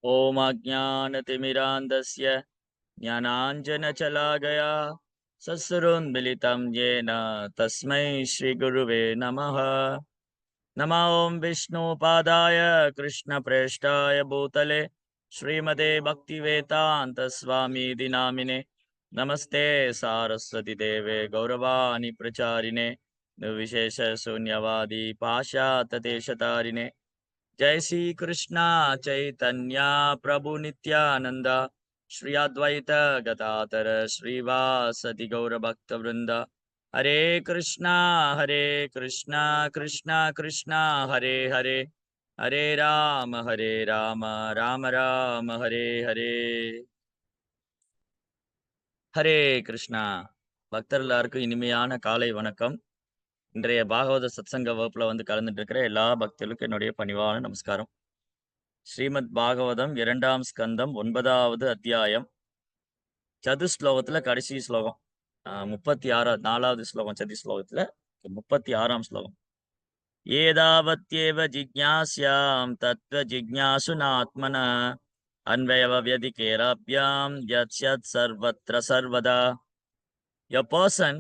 ॐ अज्ञानतिमिरान्धस्य ज्ञानाञ्जनशलाकया सत्सुरोन्मिलितं येन तस्मै श्रीगुरुवे नमः। नमो ॐ विष्णुपादाय कृष्णप्रेष्ठाय भूतले श्रीमते भक्तिवेदान्तस्वामीति नामिने नमस्ते सारस्वती देवे गौरवाणि प्रचारिणे निर्विशेषशून्यवादी पाशातदेशतारिणे जय श्री कृष्णा चैतन्य प्रभु नित्यानंद श्री अद्वैत गदाधर श्रीवासदि गौर भक्त वृंद हरे कृष्णा कृष्णा कृष्णा हरे हरे हरे राम राम राम हरे हरे ஹரே கிருஷ்ணா. பக்தர் எல்லாருக்கும் இனிமையான காலை வணக்கம். இன்றைய பாகவத சத்சங்க வகுப்புல வந்து கலந்துட்டு இருக்கிற எல்லா பக்தர்களுக்கும் என்னுடைய பணிவான நமஸ்காரம். ஸ்ரீமத் பாகவதம் 2ஆம் ஸ்கந்தம் 9வது அத்தியாயம் சதுஸ்லோகத்துல கடைசி ஸ்லோகம் 4வது ஸ்லோகம் சதி ஸ்லோகத்துல 36ஆம் ஸ்லோகம். ஏதாவத்யேவ ஜிக்ஞாஸ்யாம் தத்வ ஜிக்ஞாசுனாத்மன அன்வயவவ்யதிகேராப்யாம் யத்யத் சர்வத்ர சர்வதா. A person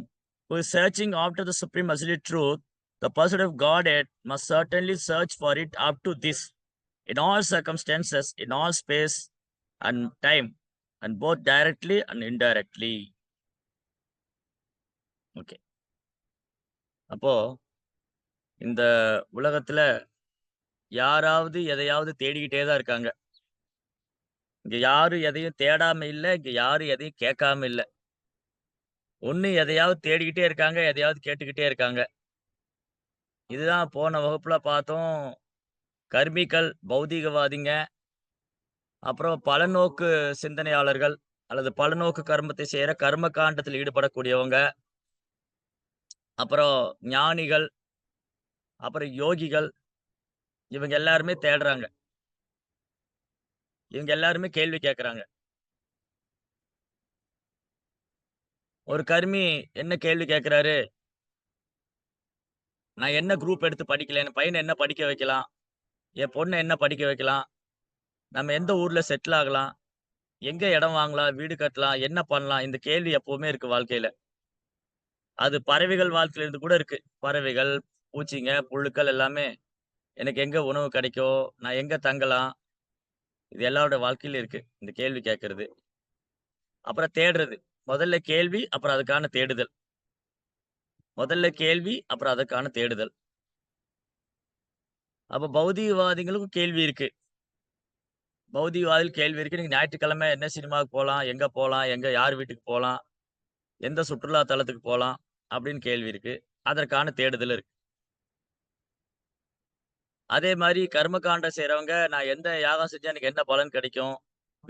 who is searching after the supreme absolute truth, the pursuit of Godhead, must certainly search for it up to this, in all circumstances, in all space and time, and both directly and indirectly. Okay. அப்போ இந்த உலகத்துல யாராவது எதையாவது தேடிக்கிட்டே தான் இருக்காங்க. இங்க யாரும் எதையும் தேடாம இல்ல, இங்க யாரும் எதையும் கேட்காம இல்ல. ஒண்ணு எதையாவது தேடிக்கிட்டே இருக்காங்க, எதையாவது கேட்டுக்கிட்டே இருக்காங்க. இதுதான் போன வகுப்புல பார்த்தோம். கர்மிகள், பௌதீகவாதிங்க, அப்புறம் பலநோக்கு சிந்தனையாளர்கள் அல்லது பலநோக்கு கர்மத்தை செய்யற கர்ம காண்டத்தில் ஈடுபடக்கூடியவங்க, அப்புறம் ஞானிகள், அப்புறம் யோகிகள், இவங்க எல்லாருமே தேடுறாங்க. இவங்க எல்லாருமே கேள்வி கேட்கறாங்க. ஒரு கர்மி என்ன கேள்வி கேட்கிறாரு? நான் என்ன குரூப் எடுத்து படிக்கல? என் பையனை என்ன படிக்க வைக்கலாம்? என் பொண்ணை என்ன படிக்க வைக்கலாம்? நம்ம எந்த ஊர்ல செட்டில் ஆகலாம்? எங்க இடம் வாங்கலாம்? வீடு கட்டலாம்? என்ன பண்ணலாம்? இந்த கேள்வி எப்பவுமே இருக்கு வாழ்க்கையில. அது பறவைகள் வாழ்க்கையில இருந்து கூட இருக்கு. பறவைகள், பூச்சிங்க, புழுக்கள் எல்லாமே எனக்கு எங்க உணவு கிடைக்கும்? நான் எங்க தங்கலாம்? இது எல்லாரோட வாழ்க்கையிலும் இருக்கு. இந்த கேள்வி கேட்கறது. அப்புறம் தேடுறது. முதல்ல கேள்வி, அப்புறம் அதுக்கான தேடுதல். முதல்ல கேள்வி, அப்புறம் அதற்கான தேடுதல். அப்ப பௌதீகவாதிகளுக்கும் கேள்வி இருக்கு. பௌதீகவாதிகள் கேள்வி இருக்கு. இன்னைக்கு ஞாயிற்றுக்கிழமை என்ன சினிமாவுக்கு போலாம்? எங்க போலாம்? எங்க யார் வீட்டுக்கு போலாம்? எந்த சுற்றுலா தலத்துக்கு போலாம்? அப்படின்னு கேள்வி இருக்கு. அதற்கான தேடுதல் இருக்கு. அதே மாரி கர்மகாண்டம் செய்றவங்க, நான் எந்த யாகம் செஞ்சா எனக்கு என்ன பலன் கிடைக்கும்?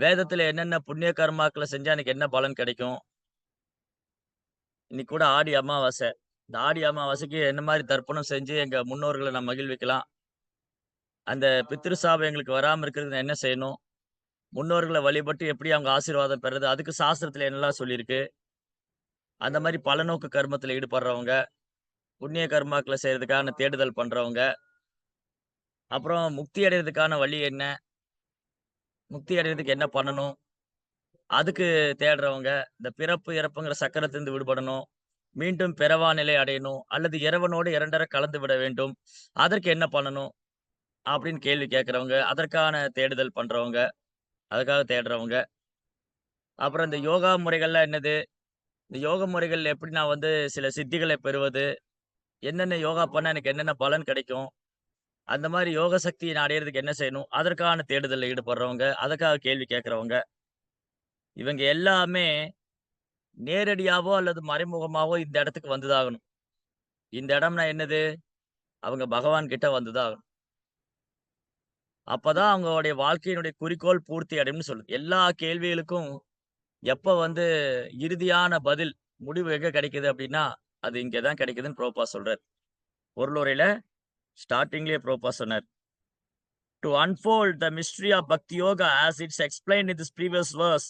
வேதத்துல என்னென்ன புண்ணிய கர்மாக்கள செஞ்சா எனக்கு என்ன பலன் கிடைக்கும்? இன்னைக்கு கூட ஆடி அமாவாசை. இந்த ஆடி அமாவாசைக்கு என்ன மாரி தர்ப்பணம் செஞ்சு எங்க முன்னோர்கள நான் மகிழ்விக்கலாம்? அந்த பித்ரு சாபம் எங்களுக்கு வராம இருக்கிறதுக்கு நான் என்ன செய்யணும்? முன்னோர்கள வழிபட்டு எப்படி அவங்க ஆசீர்வாதம் பெறது? அதுக்கு சாஸ்திரத்துல என்னலாம் சொல்லியிருக்கு? அந்த மாரி பலநோக்கு கர்மத்துல ஈடுபடுறவங்க, புண்ணிய கர்மாக்கள செய்றதுக்கான தேடுதல் பண்றவங்க, அப்புறம் முக்தி அடையறதுக்கான வழி என்ன? முக்தி அடையறதுக்கு என்ன பண்ணணும்? அதுக்கு தேடுறவங்க, இந்த பிறப்பு, இறப்புங்கிற சக்கரத்திலிருந்து விடுபடணும். மீண்டும் பிறவா நிலை அடையணும். அல்லது இறைவனோடு இரண்டற கலந்து விட வேண்டும். அதற்கு என்ன பண்ணணும்? அப்படின்னு கேள்வி கேட்கிறவங்க, அதற்கான தேடுதல் பண்றவங்க, அதுக்காக தேடுறவங்க. அப்புறம் இந்த யோகா முறைகள்லாம் என்னது? இந்த யோக முறைகள்ல எப்படி நான் வந்து சில சித்திகளை பெறுவது? என்னென்ன யோகா பண்ணா எனக்கு என்னென்ன பலன் கிடைக்கும்? அந்த மாரி யோக சக்திய நான் அடையறதுக்கு என்ன செய்யணும்? அதற்கான தேடுதல்ல ஈடுபடுறவங்க, அதுக்காக கேள்வி கேட்கிறவங்க. இவங்க எல்லாமே நேரடியாவோ அல்லது மறைமுகமாவோ இந்த இடத்துக்கு வந்துதான் ஆகணும். இந்த இடம்னா என்னது? அவங்க பகவான் கிட்ட வந்துதான் ஆகணும். அப்பதான் அவங்களுடைய வாழ்க்கையினுடைய குறிக்கோள் பூர்த்தி அடையும்னு சொல்லுது. எல்லா கேள்விகளுக்கும் எப்ப வந்து இறுதியான பதில், முடிவு எங்க கிடைக்குது அப்படின்னா, அது இங்க தான் கிடைக்குதுன்னு பிரபுபாத் சொல்றார். பொருளுரையில ஸ்டார்ட்டிங்லயே பிரபுபாத் சொன்னார். To unfold the mystery of Bhakti Yoga as it's explained in this previous verse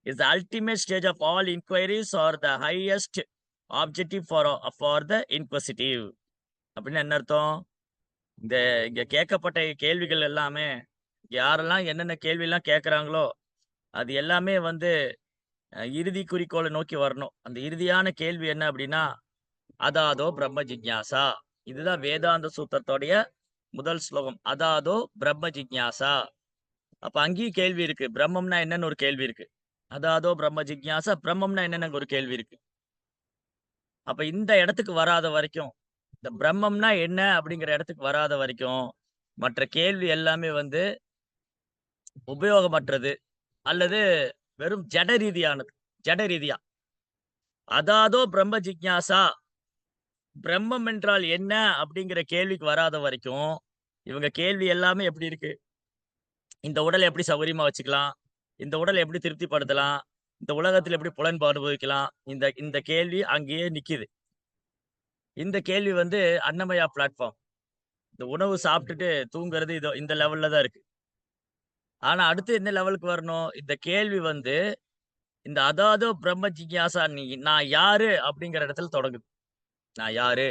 is the ultimate stage of all inquiries or the highest objective for the inquisitive. அப்படின்னு என்ன அர்த்தம்? இந்த இங்க கேட்கப்பட்ட கேள்விகள் எல்லாமே யாரெல்லாம் என்னென்ன கேள்விலாம் கேட்கறாங்களோ, அது எல்லாமே வந்து இறுதி குறிக்கோள நோக்கி வரணும். அந்த இறுதியான கேள்வி என்ன அப்டின்னா, அதாதோ பிரம்ம ஜிக்ஞாசா. இதுதான் வேதாந்த சூத்திரத்தோடைய முதல் ஸ்லோகம். அதாதோ பிரம்ம ஜிக்ஞாசா. அப்ப அங்கேயும் கேள்வி இருக்கு. பிரம்மம்னா என்னன்னு ஒரு கேள்வி இருக்கு. அதாதோ பிரம்ம ஜிக்ஞாசா, பிரம்மம்னா என்னன்னு அங்க ஒரு கேள்வி இருக்கு. அப்ப இந்த இடத்துக்கு வராத வரைக்கும், இந்த பிரம்மம்னா என்ன அப்படிங்கிற இடத்துக்கு வராத வரைக்கும், மற்ற கேள்வி எல்லாமே வந்து உபயோகமற்றது அல்லது வெறும் ஜட ரீதியானது. ஜட ரீதியா. அதாதோ பிரம்ம ஜிக்ஞாசா, பிரம்மம் என்றால் என்ன அப்படிங்கிற கேள்விக்கு வராத வரைக்கும், இவங்க கேள்வி எல்லாமே எப்படி இருக்கு? இந்த உடல எப்படி சௌகரியமா வச்சுக்கலாம்? இந்த உடல எப்படி திருப்திப்படுத்தலாம்? இந்த உலகத்துல எப்படி புலன்பு அனுபவிக்கலாம்? இந்த இந்த கேள்வி அங்கேயே நிக்குது. இந்த கேள்வி வந்து அன்னமயா பிளாட்ஃபார்ம். இந்த உணவு சாப்பிட்டுட்டு தூங்குறது இதோ இந்த லெவல்ல தான் இருக்கு. ஆனா அடுத்து என்ன லெவலுக்கு வரணும்? இந்த கேள்வி வந்து இந்த அதாதோ பிரம்ம ஜிக்ஞாசா நான் யாரு? அப்படிங்கிற இடத்துல தொடங்குது. நான் யாரு?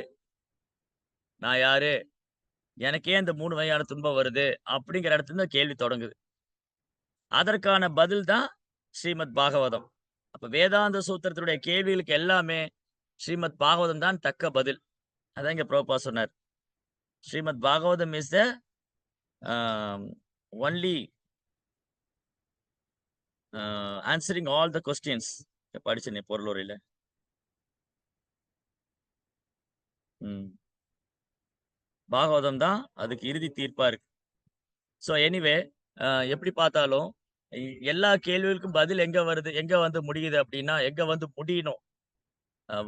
நான் யாரு? எனக்கு ஏன் இந்த 3 வகையான துன்பம் வருது? அப்படிங்கிற இடத்துல இருந்து கேள்வி தொடங்குது. அதற்கான பதில் தான் ஸ்ரீமத் பாகவதம். அப்ப வேதாந்த சூத்திரத்தினுடைய கேள்விகளுக்கு எல்லாமே ஸ்ரீமத் பாகவதம் தான் தக்க பதில். அதான் இங்க பிரபுபாத் சொன்னார். Srimad Bhagavatam is the a only answering all the questions. படிச்சேனே பொருளுரையில. ம். பாகவதம் தான் அதுக்கு இறுதி தீர்ப்பா இருக்கு. ஸோ எனிவே எப்படி பார்த்தாலும் எ எல்லா கேள்விகளுக்கும் பதில் எங்க வருது? எங்க வந்து முடியுது அப்டின்னா, எங்க வந்து முடியணும்?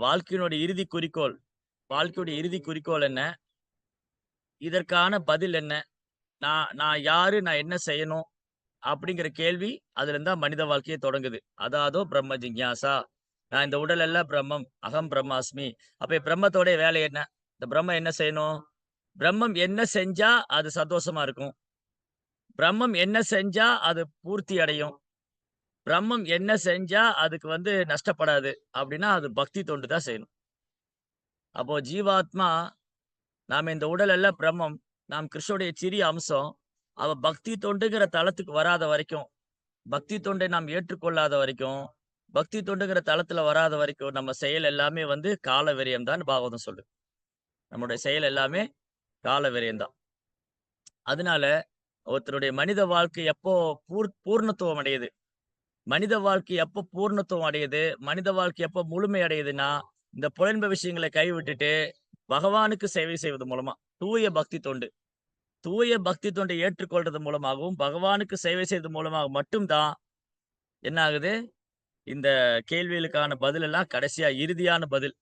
வாழ்க்கையினுடைய இறுதி குறிக்கோள். வாழ்க்கையுடைய இறுதி குறிக்கோள் என்ன? இதற்கான பதில் என்ன? நான் நான் யாரு? நான் என்ன செய்யணும்? அப்படிங்கிற கேள்வி அதிலிருந்து தான் மனித வாழ்க்கையே தொடங்குது. அதாதோ பிரம்ம ஜிக்ஞாசா. நான் இந்த உடல் அல்ல பிரம்மம். அகம் பிரம்மாஸ்மி. அப்ப பிரம்மத்தோடைய வேலை என்ன? இந்த பிரம்மம் என்ன செய்யணும்? பிரம்மம் என்ன செஞ்சா அது சந்தோஷமா இருக்கும்? பிரம்மம் என்ன செஞ்சா அது பூர்த்தி அடையும்? பிரம்மம் என்ன செஞ்சா அதுக்கு வந்து நஷ்டப்படாது? அப்படின்னா அது பக்தி தொண்டு தான் செய்யணும். அப்போ ஜீவாத்மா நாம இந்த உடல் அல்ல பிரம்மம். நாம் கிருஷ்ணனுடைய சிறிய அம்சம். அவ பக்தி தொண்டுங்கிற தளத்துக்கு வராத வரைக்கும், பக்தி தொண்டை நாம் ஏற்றுக்கொள்ளாத வரைக்கும், பக்தி தொண்டுங்கிற தளத்துல வராத வரைக்கும், நம்ம செயல் எல்லாமே வந்து கால விரயம் தான் பாகவதம் சொல்லுது. நம்முடைய செயல் எல்லாமே கால விரயம் தான். அதனால ஒருத்தருடைய மனித வாழ்க்கை எப்போ பூர்ணத்துவம் அடையுது? மனித வாழ்க்கை எப்போ பூர்ணத்துவம் அடையுது? மனித வாழ்க்கை எப்போ முழுமை அடையுதுன்னா, இந்த புலன்ப விஷயங்களை கைவிட்டுட்டு, பகவானுக்கு சேவை செய்வது மூலமா. தூய பக்தி தொண்டு. தூய பக்தி தொண்டை ஏற்றுக்கொள்றது மூலமாகவும், பகவானுக்கு சேவை செய்றது மூலமாக மட்டும் தான் என்ன ஆகுது? இந்த கேள்விகளுக்கான பதில் எல்லாம் கடைசியா இறுதியான பதில்.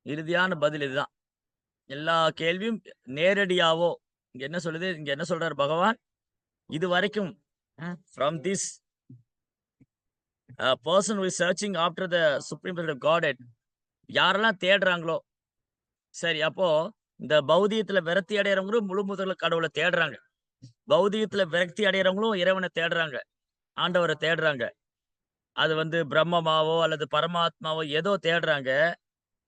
இறுதியான பதில் இதுதான். எல்லா கேள்வியும் நேரடியாவோ இங்க என்ன சொல்லுது? இங்க என்ன சொல்றாரு பகவான்? இதுவரைக்கும் from this person who is searching after the supreme person of Godhead யாரெல்லாம் தேடுறாங்களோ, சரி அப்போ இந்த பௌதீகத்துல விரக்தி அடையறவங்களும் முழு முதல்ல கடவுள தேடுறாங்க. பௌதீகத்துல விரக்தி அடையறவங்களும் இறைவன தேடுறாங்க. ஆண்டவர தேடுறாங்க. அது வந்து பிரம்மமாவோ அல்லது பரமாத்மாவோ ஏதோ தேடுறாங்க.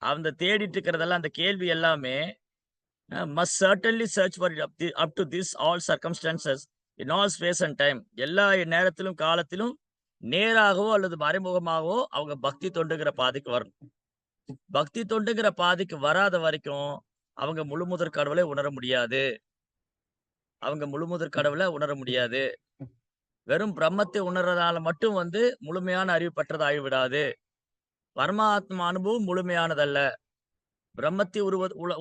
அந்த தேடிட்டு இருக்கிறதெல்லாம் அந்த கேள்வி எல்லாமே must certainly search for up to this all circumstances in all space and time. எல்லா நேரத்திலும், காலத்திலும் நேராகவோ அல்லது மறைமுகமாகவோ அவங்க பக்தி தொண்டுங்கிற பாதைக்கு வரணும். பக்தி தொண்டுங்கிற பாதைக்கு வராத வரைக்கும், அவங்க முழுமுதற் கடவுளை உணர முடியாது. அவங்க முழுமுதற் கடவுள உணர முடியாது. வெறும் பிரம்மத்தை உணர்றதால மட்டும் வந்து முழுமையான அறிவு பெற்றது ஆகிவிடாது. பரமாத்மா அனுபவம் முழுமையானதல்ல. பிரம்மத்தை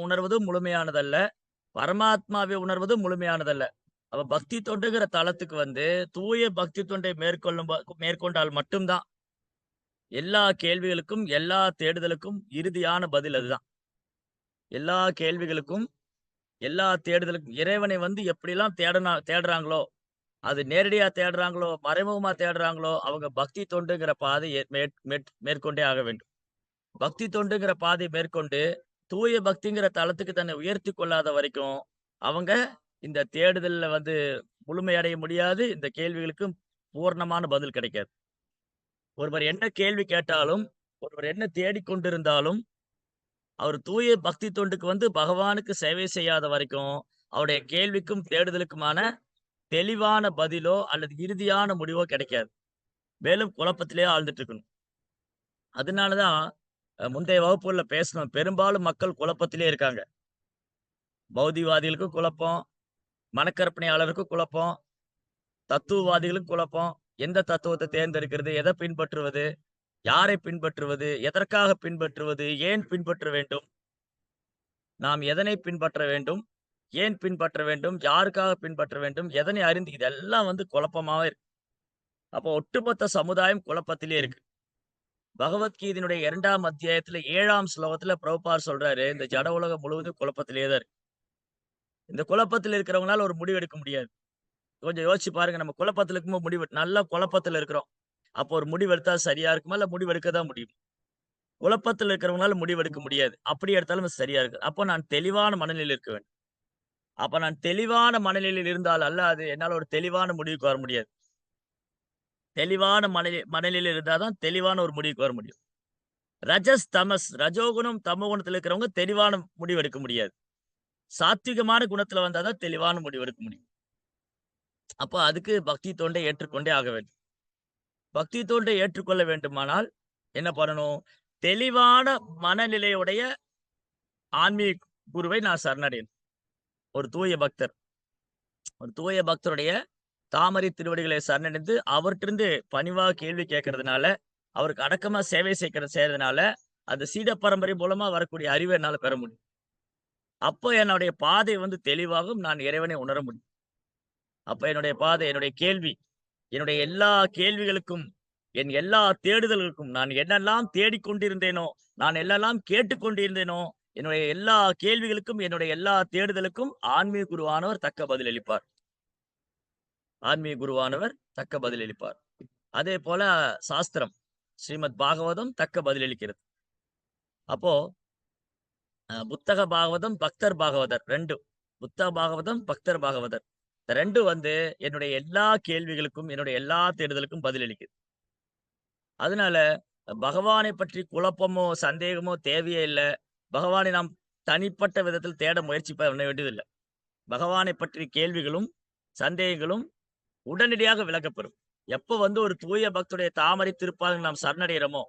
உணர்வதும் முழுமையானதல்ல. பரமாத்மாவை உணர்வதும் முழுமையானதல்ல. அப்ப பக்தி தொண்டுங்கிற தளத்துக்கு வந்து தூய பக்தி தொண்டை மேற்கொண்டால் மட்டும் தான் எல்லா கேள்விகளுக்கும், எல்லா தேடுதலுக்கும் இறுதியான பதில் அதுதான். எல்லா கேள்விகளுக்கும், எல்லா தேடுதலுக்கும் இறைவனை வந்து எப்படிலாம் தேடுறாங்களோ, அது நேரடியா தேடுறாங்களோ, மறைமுகமா தேடுறாங்களோ, அவங்க பக்தி தொண்டுங்கிற பாதைய மேற்கொண்டே ஆக வேண்டும். பக்தி தொண்டுங்கிற பாதைய மேற்கொண்டு, தூய பக்திங்கிற தளத்துக்கு தன்னை உயர்த்திக் கொள்ளாத வரைக்கும், அவங்க இந்த தேடுதல்ல வந்து முழுமையடைய முடியாது. இந்த கேள்விகளுக்கும் பூரணமான பதில் கிடைக்காது. ஒருவர் என்ன கேள்வி கேட்டாலும், ஒருவர் என்ன தேடிக் கொண்டிருந்தாலும், அவர் தூய பக்தி தொண்டுக்கு வந்து பகவானுக்கு சேவை செய்யாத வரைக்கும், அவருடைய கேள்விக்கும், தேடுதலுக்குமான தெளிவான பதிலோ அல்லது இறுதியான முடிவோ கிடைக்காது. மேலும் குழப்பத்திலேயே ஆழ்ந்துட்டு இருக்கணும். அதனால தான் முந்தைய வகுப்புகள்ல பேசினோம். பெரும்பாலும் மக்கள் குழப்பத்திலே இருக்காங்க. பௌதிகவாதிகளுக்கும் குழப்பம், மனக்கற்பனையாளருக்கும் குழப்பம், தத்துவவாதிகளுக்கும் குழப்பம். எந்த தத்துவத்த தேர்ந்தெடுக்கிறது? எத பின்பற்றுவது? யாரை பின்பற்றுவது? எதற்காக பின்பற்றுவது? ஏன் பின்பற்ற வேண்டும்? நாம் எதனை பின்பற்ற வேண்டும்? ஏன் பின்பற்ற வேண்டும்? யாருக்காக பின்பற்ற வேண்டும்? எதனை அறிந்து இதெல்லாம் குழப்பமாவே இருக்கு. அப்போ ஒட்டுமொத்த சமுதாயம் குழப்பத்திலே இருக்கு. பகவத்கீதையினுடைய 2ஆம் அத்தியாயத்துல 7ஆம் ஸ்லோகத்துல பிரபுபார் சொல்றாரு, இந்த ஜட உலகம் முழுவதும் குழப்பத்திலே தான் இருக்கு. இந்த குழப்பத்துல இருக்கிறவங்களால ஒரு முடிவு எடுக்க முடியாது. கொஞ்சம் யோசிச்சு பாருங்க. நம்ம குழப்பத்துல இருக்கும்போது நல்ல குழப்பத்துல இருக்கிறோம். அப்போ ஒரு முடிவு எடுத்தா சரியா இருக்குமா? இல்ல முடிவு எடுக்க தான் முடியும். குழப்பத்துல இருக்கிறவங்களால முடிவு எடுக்க முடியாது. அப்படி எடுத்தாலும் அது சரியா இருக்கு. அப்போ நான் தெளிவான மனநிலையில் இருக்க வேண்டும். அப்ப நான் தெளிவான மனநிலையில் இருந்தால் அல்லாது என்னால ஒரு தெளிவான முடிவுக்கு வர முடியாது. தெளிவான மனநிலையில இருந்தா தான் தெளிவான ஒரு முடிவுக்கு வர முடியும். ரஜஸ், தமஸ், ரஜோகுணம், தமோகுணத்துல இருக்கிறவங்க தெளிவான முடிவு எடுக்க முடியாது. சாத்விகமான குணத்துல வந்தா தான் தெளிவான முடிவு எடுக்க முடியும். அப்ப அதுக்கு பக்தி தொண்டை ஏற்றுக்கொண்டே ஆக வேண்டும். பக்தி தொண்டை ஏற்றுக்கொள்ள வேண்டுமானால் என்ன பண்ணணும்? தெளிவான மனநிலையுடைய ஆன்மீக குருவை நான் சரணடையணும். ஒரு தூய பக்தர். ஒரு தூய பக்தருடைய தாமரை திருவடிகளை சரணடைந்து அவர்ட்டருந்து பணிவா கேள்வி கேட்கறதுனால, அவருக்கு அடக்கமா சேவை செய்றதுனால, அந்த சீட பரம்பரை மூலமா வரக்கூடிய அறிவ என்னால பெற முடியும். அப்போ என்னுடைய பாதை தெளிவாகும். நான் இறைவனை உணர முடியும். அப்ப என்னுடைய பாதை, என்னுடைய கேள்வி, என்னுடைய எல்லா கேள்விகளுக்கும், என் எல்லா தேடுதல்களுக்கும், நான் என்னெல்லாம் தேடிக் கொண்டிருந்தேனோ, நான் என்னெல்லாம் கேட்டுக் கொண்டிருந்தேனோ, என்னுடைய எல்லா கேள்விகளுக்கும், என்னுடைய எல்லா தேடுதலுக்கும் ஆன்மீக குருவானவர் தக்க பதிலளிப்பார். ஆன்மீக குருவானவர் தக்க பதிலளிப்பார். அதேபோல சாஸ்திரம், ஸ்ரீமத் பாகவதம் தக்க பதிலளிக்கிறது. அப்போ புத்தக பாகவதம், பக்தர் பாகவதர் 2 புத்தக பாகவதம், பக்தர் பாகவதர். இந்த 2 என்னுடைய எல்லா கேள்விகளுக்கும், என்னுடைய எல்லா தேடுதலுக்கும் பதிலளிக்குது. அதனால பகவானை பற்றி குழப்பமோ, சந்தேகமோ தேவையே இல்ல. பகவானை நாம் தனிப்பட்ட விதத்தில் தேட முயற்சி பண்ண வேண்டியதில்ல. பகவானை பற்றிய கேள்விகளும், சந்தேகங்களும் உடனடியாக விலகப்பெறும். எப்போ ஒரு தூய பக்தருடைய தாமரை திருப்பாதங்கள் நாம் சரணடைகிறோமோ,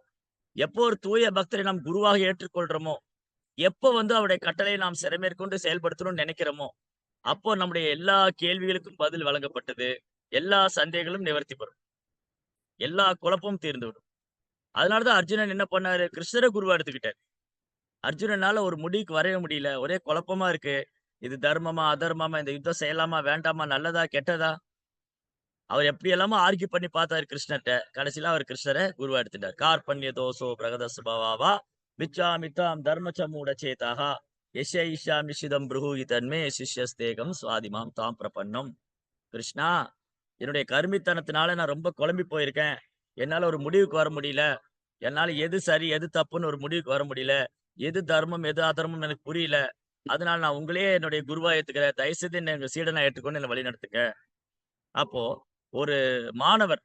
எப்போ ஒரு தூய பக்தரை நாம் குருவாக ஏற்றுக்கொள்றோமோ, எப்போ அவருடைய கட்டளையை நாம் சிறைமேற்கொண்டு செயல்படுத்தணும்னு நினைக்கிறோமோ, அப்போ நம்முடைய எல்லா கேள்விகளுக்கும் பதில் வழங்கப்பட்டது. எல்லா சந்தேகங்களும் நிவர்த்தி பெறும். எல்லா குழப்பமும் தீர்ந்துவிடும். அதனால தான் அர்ஜுனன் என்ன பண்ணாரு? கிருஷ்ணர குருவா எடுத்துக்கிட்டாரு. அர்ஜுனனால ஒரு முடிவுக்கு வரவே முடியல. ஒரே குழப்பமா இருக்கு. இது தர்மமா? அதர்மமா? இந்த யுத்தம் செய்யலாமா? வேண்டாமா? நல்லதா? கெட்டதா? அவர் எப்படியெல்லாமோ ஆர்க்யூ பண்ணி பார்த்தாரு கிருஷ்ணர்ட்ட. கடைசியில அவர் கிருஷ்ணர குருவா எடுத்துட்டார். கார்பண்ய தோசோ பிரகத சுபாவா மிச்சாமிதாம் தர்மச்சமூட சேதா யஸ்ய சிதம் ப்ரூஹி தன்மே சிஷ்யஸ்தேகம் சுவாதிமாம் தாம் பிரபன்னம். கிருஷ்ணா, என்னுடைய கருமித்தனத்தினால நான் ரொம்ப குழம்பி போயிருக்கேன். என்னால ஒரு முடிவுக்கு வர முடியல. என்னால எது சரி, எது தப்புன்னு ஒரு முடிவுக்கு வர முடியல. எது தர்மம், எது அதர்மம்னு எனக்கு புரியல. அதனால நான் உங்களையே என்னுடைய குருவா ஏத்துக்கிறேன். தயவு செய்து என்ன எங்க சீடனா ஏற்றுக்கொண்டு என்ன வழிநடத்துங்க. அப்போ ஒரு மாணவர்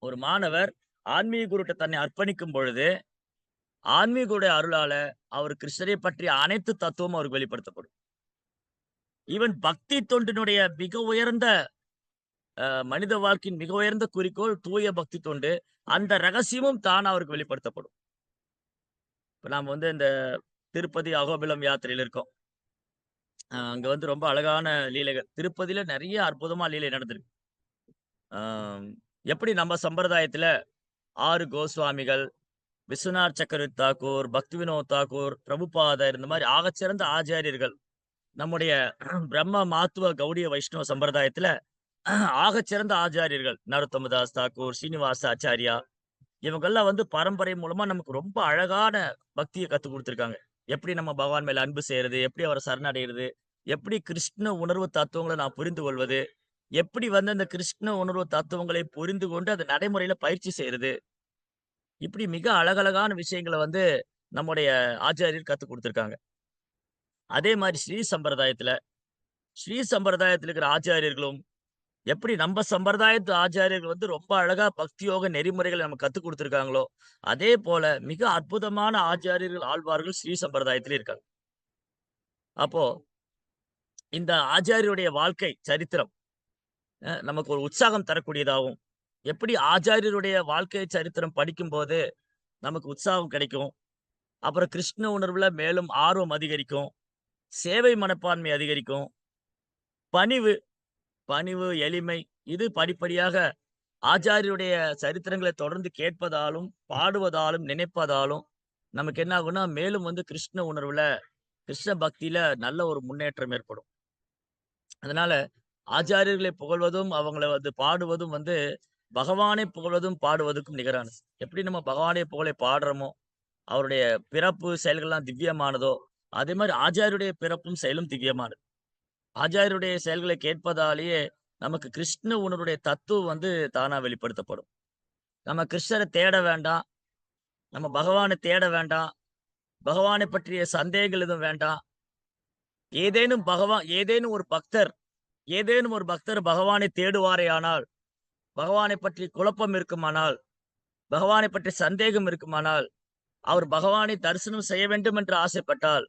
ஒரு மாணவர் ஆன்மீக குருட்ட தன்னை அர்ப்பணிக்கும் பொழுது, ஆன்மீக குருடைய அருளால அவர் கிருஷ்ணரை பற்றிய அனைத்து தத்துவமும் அவருக்கு வெளிப்படுத்தப்படும். ஈவன் பக்தி தொண்டினுடைய மிக உயர்ந்த மனித வாழ்க்கையின் மிக உயர்ந்த குறிக்கோள் தூய பக்தி தொண்டு. அந்த ரகசியமும் தானா அவருக்கு வெளிப்படுத்தப்படும். இப்ப நாம இந்த திருப்பதி அகோபிலம் யாத்திரையில இருக்கோம். அங்க ரொம்ப அழகான லீலைகள். திருப்பதியில நெறைய அற்புதமா லீலை நடந்திருக்கு. ஆ எப்படி நம்ம சம்பிரதாயத்துல 6 கோஸ்வாமிகள், விஸ்வநாத் சக்கரவர்த்தி தாக்கூர், பக்தி வினோத் தாக்கூர், பிரபுபாதர் இந்த மாரி ஆகச்சிறந்த ஆச்சாரியர்கள். நம்முடைய பிரம்ம மாத்துவ கௌடிய வைஷ்ணவ சம்பிரதாயத்துல ஆகச்சிறந்த ஆச்சாரியர்கள். நரோத்தமதாஸ் தாக்கூர், ஸ்ரீனிவாச ஆச்சாரியா இவங்கெல்லாம் பரம்பரை மூலமா நமக்கு ரொம்ப அழகான பக்திய கத்துக் குடுத்துருக்காங்க. எப்படி நம்ம பகவான் மேல அன்பு செய்றது? எப்படி அவர சரணடைறது? எப்படி கிருஷ்ண உணர்வு தத்துவங்கள நான் புரிந்து கொள்வது? எப்படி அந்த கிருஷ்ண உணர்வு தத்துவங்களை புரிந்து கொண்டு அத நடைமுறையில பயிற்சி செய்றது? இப்படி மிக அழகழகான விஷயங்கள நம்முடைய ஆச்சாரியர் கத்துக் குடுத்திருக்காங்க. அதே மாரி ஸ்ரீ சம்பிரதாயத்துல இருக்கிற ஆச்சாரியர்களும், எப்படி நம்ம சம்பிரதாயத்து ஆச்சாரியர்கள் ரொம்ப அழகா பக்தி யோக நெறிமுறைகள நமக்கு கத்துக் குடுத்திருக்காங்களோ, அதே போல மிக அற்புதமான ஆச்சாரியர்கள், ஆழ்வார்கள் ஸ்ரீ சம்பிரதாயத்திலே இருக்காங்க. அப்போ இந்த ஆச்சாரியருடைய வாழ்க்கை சரித்திரம், நமக்கு ஒரு உற்சாகம் தரக்கூடியதாகும். எப்படி ஆச்சாரியருடைய வாழ்க்கை சரித்திரம் படிக்கும்போது நமக்கு உற்சாகம் கிடைக்கும். அப்புறம் கிருஷ்ண உணர்வுல மேலும் ஆர்வம் அதிகரிக்கும். சேவை மனப்பான்மை அதிகரிக்கும். பணிவு, பணிவு, எளிமை இது படிப்படியாக ஆச்சாரியருடைய சரித்திரங்களை தொடர்ந்து கேட்பதாலும், பாடுவதாலும், நினைப்பதாலும் நமக்கு என்ன ஆகும்னா, மேலும் கிருஷ்ண உணர்வுல, கிருஷ்ண பக்தியில நல்ல ஒரு முன்னேற்றம் ஏற்படும். அதனால ஆச்சாரியர்களை புகழ்வதும், அவங்கள பாடுவதும் பகவானை புகழ்வதும், பாடுவதற்கும் நிகரானது. எப்படி நம்ம பகவானை புகழை பாடுறோமோ, அவருடைய பிறப்பு, செயல்கள்லாம் திவ்யமானதோ, அதே மாரி ஆச்சாரியருடைய பிறப்பும், செயலும் திவ்யமானது. ஆச்சாரியருடைய செயல்களை கேட்பதாலேயே நமக்கு கிருஷ்ண உணர்வுடைய தத்துவம் தானா வெளிப்படுத்தப்படும். நம்ம கிருஷ்ணர தேட வேண்டாம். நம்ம பகவான தேட வேண்டாம். பகவானை பற்றிய சந்தேகங்கள் எதுவும் வேண்டாம். ஏதேனும் ஒரு பக்தர் பகவானை தேடுவாரேயானால், பகவானை பற்றி குழப்பம் இருக்குமானால், பகவானை பற்றி சந்தேகம் இருக்குமானால், அவர் பகவானை தரிசனம் செய்ய வேண்டும் என்று ஆசைப்பட்டால்,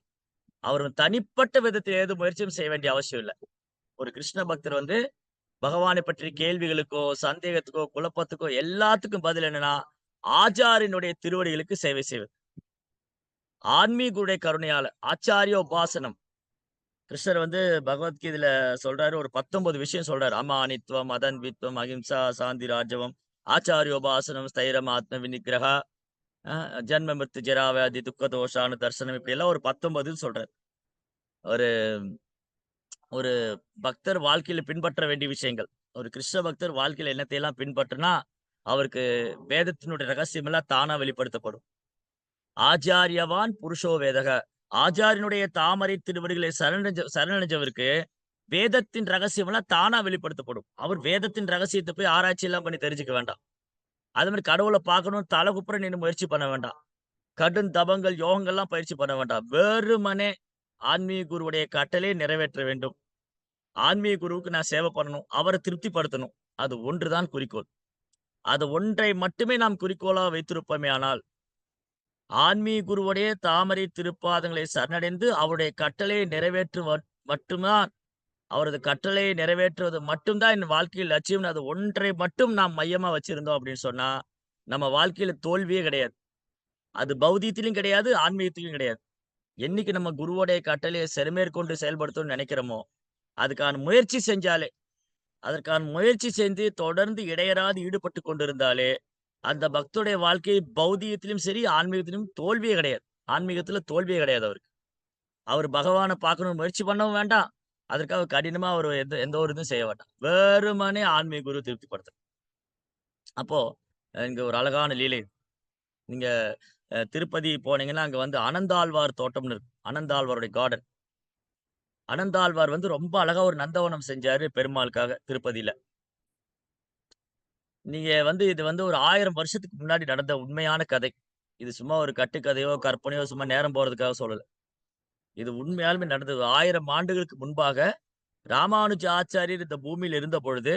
அவர் தனிப்பட்ட விதத்தில் ஏதும் முயற்சியும் செய்ய வேண்டிய அவசியம் இல்ல. ஒரு கிருஷ்ண பக்தர் பகவானை பற்றிய கேள்விகளுக்கோ, சந்தேகத்துக்கோ, குழப்பத்துக்கோ எல்லாத்துக்கும் பதில் என்னன்னா, ஆச்சாரியனுடைய திருவடிகளுக்கு சேவை செய்வது. ஆன்மீகுடைய கருணையால ஆச்சாரிய உபாசனம். கிருஷ்ணர் பகவத்கீதையில சொல்றாரு. ஒரு 19 விஷயம் சொல்றாரு. அமானித்துவம், அதன்வித்துவம், அகிம்சா, சாந்தி, ராஜவம், ஆச்சாரியோபாசனம், ஸ்தைரம், ஆத்ம விநிகிரகா, அ ஜன்ம மிருத்யு ஜராவியாதி துக்க தோஷானு தர்சனம் இப்படியெல்லாம் ஒரு 19 சொல்றாரு. ஒரு ஒரு பக்தர் வாழ்க்கையில பின்பற்ற வேண்டிய விஷயங்கள். ஒரு கிருஷ்ண பக்தர் வாழ்க்கையில என்னத்தையெல்லாம் பின்பற்றினா, அவருக்கு வேதத்தினுடைய ரகசியம் எல்லாம் தானா வெளிப்படுத்தப்படும். ஆச்சாரியவான் புருஷோ வேதக. ஆச்சாரியனுடைய தாமரை திருவடிகளை சரணடைஞ்சவருக்கு வேதத்தின் ரகசியம் எல்லாம் தானா வெளிப்படுத்தப்படும். அவர் வேதத்தின் ரகசியத்த போய் ஆராய்ச்சி எல்லாம் பண்ணி தெரிஞ்சுக்க வேண்டாம். அதே மாரி கடவுள பார்க்கணும் தல குப்புற நின்னு முயற்சி பண்ண வேண்டாம். கடும் தபங்கள், யோகங்கள்லாம் பயிற்சி பண்ண வேண்டாம். வெறுமனே ஆன்மீக குருவுடைய கட்டளையை நிறைவேற்ற வேண்டும். ஆன்மீக குருவுக்கு நான் சேவை பண்ணணும். அவர திருப்திப்படுத்தணும். அது ஒன்றுதான் குறிக்கோள். அது ஒன்றை மட்டுமே நாம் குறிக்கோளா வைத்திருப்போமேயானால், ஆன்மீக குருவுடைய தாமரை திருப்பாதங்களை சரணடைந்து அவருடைய கட்டளையை மட்டும்தான் அவரது கட்டளையை நிறைவேற்றுவது மட்டும் தான் என் வாழ்க்கையில் லட்சியம்னு அது ஒன்றை மட்டும் நாம் மையமா வச்சிருந்தோம் அப்படின்னு சொன்னா, நம்ம வாழ்க்கையில தோல்வியே கிடையாது. அது பௌதீகத்திலும் கிடையாது, ஆன்மீகத்திலும் கிடையாது. என்னைக்கு நம்ம குருவோடைய கட்டளையை செருமேற்கொண்டு செயல்படுத்தணும்னு நினைக்கிறோமோ, அதுக்கான முயற்சி செஞ்சாலே, அதற்கான முயற்சி செஞ்சு தொடர்ந்து இடையறாது ஈடுபட்டு கொண்டிருந்தாலே, அந்த பக்தருடைய வாழ்க்கை பௌதீகத்திலும் சரி, ஆன்மீகத்திலும் தோல்வியே கிடையாது. ஆன்மீகத்துல தோல்வியே கிடையாது அவருக்கு. அவர் பகவான பார்க்கணும்னு முயற்சி பண்ணவும் வேண்டாம். அதற்காக கடினமா அவரு எந்த எந்த ஒரு இதுவும் செய்ய வேண்டாம். வெறுமனே ஆன்மீக குரு திருப்திப்படுத்தணும். அப்போ இங்க ஒரு அழகான லீலை. நீங்க திருப்பதி போனீங்கன்னா, அங்க அனந்தாழ்வார் தோட்டம்னு இருக்கு. அனந்தாழ்வாருடைய கார்டன். அனந்தாழ்வார் ரொம்ப அழகா ஒரு நந்தவனம் செஞ்சாரு பெருமாளுக்காக திருப்பதியில. நீங்க இது ஒரு 1000 வருஷத்துக்கு முன்னாடி நடந்த உண்மையான கதை. இது சும்மா ஒரு கட்டுக்கதையோ, கற்பனையோ சும்மா நேரம் போறதுக்காக சொல்லல. இது உண்மையாலுமே நடந்தது. 1000 ஆண்டுகளுக்கு முன்பாக ராமானுஜ ஆச்சாரியர் இந்த பூமியில இருந்த பொழுது,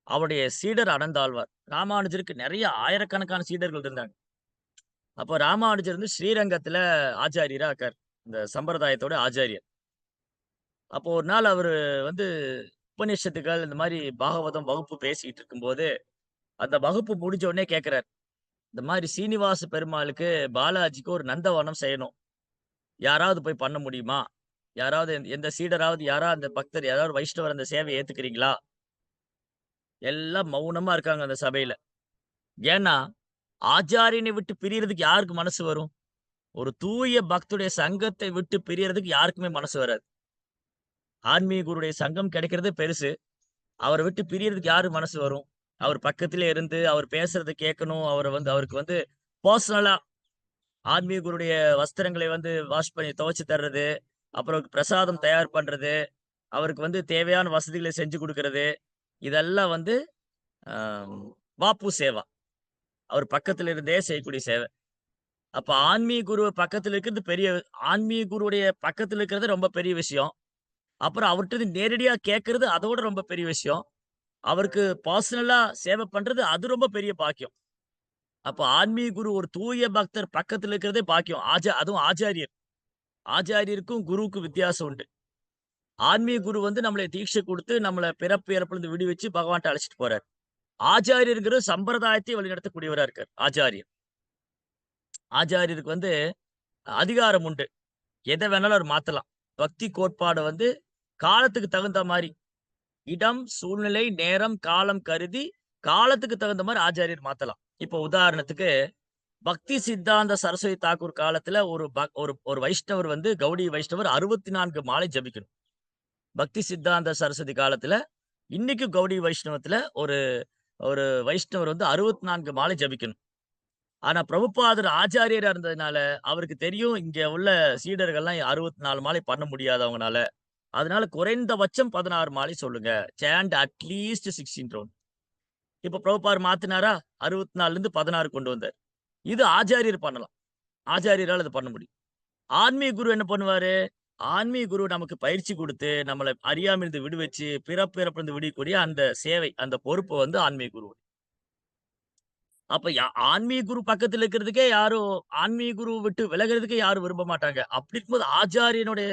அவருடைய சீடர் அனந்தாழ்வார். ராமானுஜருக்கு நெறைய ஆயிரக்கணக்கான சீடர்கள் இருந்தாங்க. அப்ப ராமானுஜர் ஸ்ரீரங்கத்துல ஆச்சாரியரா இருக்கார். இந்த சம்பிரதாயத்தோட ஆச்சாரியர். அப்போ ஒரு நாள் அவரு வந்து உபநிஷத்துக்கள் இந்த மாரி பாகவதம் வகுப்பு பேசிட்டு இருக்கும்போது, அந்த வகுப்பு முடிஞ்ச உடனே கேட்கிறார். இந்த மாரி சீனிவாச பெருமாளுக்கு, பாலாஜிக்கு ஒரு நந்தவனம் செய்யணும். யாராவது போய் பண்ண முடியுமா? யாராவது எந்த சீடராவது அந்த பக்தர் யாராவது வைஷ்ணவர் அந்த சேவைய ஏத்துக்கிறீங்களா? எல்லாம் மௌனமா இருக்காங்க அந்த சபையில. ஏன்னா, ஆச்சாரியனை விட்டு பிரியறதுக்கு யாருக்கு மனசு வரும்? ஒரு தூய பக்தருடைய சங்கத்தை விட்டு பிரியறதுக்கு யாருக்குமே மனசு வராது. ஆன்மீக குருவுடைய சங்கம் கிடைக்கிறதே பெருசு. அவர விட்டு பிரியறதுக்கு யாரு மனசு வரும்? அவர் பக்கத்திலே இருந்து, அவர் பேசுறத கேட்கணும். அவருக்கு பெர்சனலா ஆன்மீக குருவுடைய வஸ்திரங்களை வாஷ் பண்ணி துவைச்சு தர்றது, அப்புறம் பிரசாதம் தயார் பண்றது, அவருக்கு தேவையான வசதிகளை செஞ்சு குடுக்குறது, இதெல்லாம் அ வாப்பு சேவா. அவர் பக்கத்துல இருந்தே செய்யக்கூடிய சேவை. அப்ப ஆன்மீக குரு பக்கத்துல இருக்கிறது ஆன்மீக குருவுடைய பக்கத்துல இருக்கிறது ரொம்ப பெரிய விஷயம். அப்புறம் அவர்ட்டருந்து நேரடியா கேட்கிறது அதோட ரொம்ப பெரிய விஷயம். அவருக்கு பெர்சனலா சேவை பண்றது அது ரொம்ப பெரிய பாக்கியம். அப்ப ஆன்மீக குரு ஒரு தூய பக்தர் பக்கத்துல இருக்கிறதே பாக்கியம். அதுவும் ஆச்சாரியர். ஆச்சாரியருக்கும் குருவுக்கும் வித்தியாசம் உண்டு. ஆன்மீக குரு வந்து நம்மள தீட்சை குடுத்து, நம்மள பிறப்பு, இறப்புலருந்து விடுவிச்சு பகவான்ட்ட அழைச்சிட்டு போறாரு. ஆச்சாரியர்ங்கிறது சம்பிரதாயத்தை வழிநடத்தக்கூடியவரா இருக்காரு. ஆச்சாரியர். ஆச்சாரியருக்கு வந்து அதிகாரம் உண்டு. எத வேணாலும் அவர் மாத்தலாம். பக்தி கோட்பாட வந்து காலத்துக்கு தகுந்த மாரி, இடம், சூழ்நிலை, நேரம், காலம் கருதி, காலத்துக்கு தகுந்த மாரி ஆச்சாரியர் மாத்தலாம். இப்போ உதாரணத்துக்கு, பக்தி சித்தாந்த சரஸ்வதி தாக்கூர் காலத்துல ஒரு வைஷ்ணவர் வந்து கௌடி வைஷ்ணவர் 64 மாலை ஜபிக்கணும். பக்தி சித்தாந்த சரஸ்வதி காலத்துல, இன்னைக்கும் கௌடி வைஷ்ணவத்துல ஒரு ஒரு வைஷ்ணவர் வந்து 64 மாலை ஜபிக்கணும். ஆனா பிரபுபாதர் ஆச்சாரியரா இருந்ததுனால, அவருக்கு தெரியும் இங்க உள்ள சீடர்கள்லாம் 64 மாலை பண்ண முடியாது அவங்கனால. அதனால குறைந்தபட்சம் 16 மாலை சொல்லுங்க. Chant at least 16 round. இப்ப பிரபுபாதர் மாத்துனாரா? 64லிருந்து 16 கொண்டு வந்தார். இது ஆச்சாரியர் பண்ணலாம். ஆச்சாரியரால அத பண்ண முடியும். ஆன்மீக குரு என்ன பண்ணுவாரு? ஆன்மீக குரு நமக்கு பயிற்சி குடுத்து, நம்மள அறியாமையிலிருந்து விடுவிச்சு, பிறப்பு இறப்பிலிருந்து விடியக்கூடிய அந்த சேவை, அந்த பொறுப்பு வந்து ஆன்மீக குரு. அப்ப ஆன்மீக குரு பக்கத்துல இருக்கிறதுக்கே யாரும் ஆன்மீக குரு விட்டு விலகுறதுக்கே யாரும் விரும்ப மாட்டாங்க. அப்படி இருக்கும்போது ஆச்சாரியனுடைய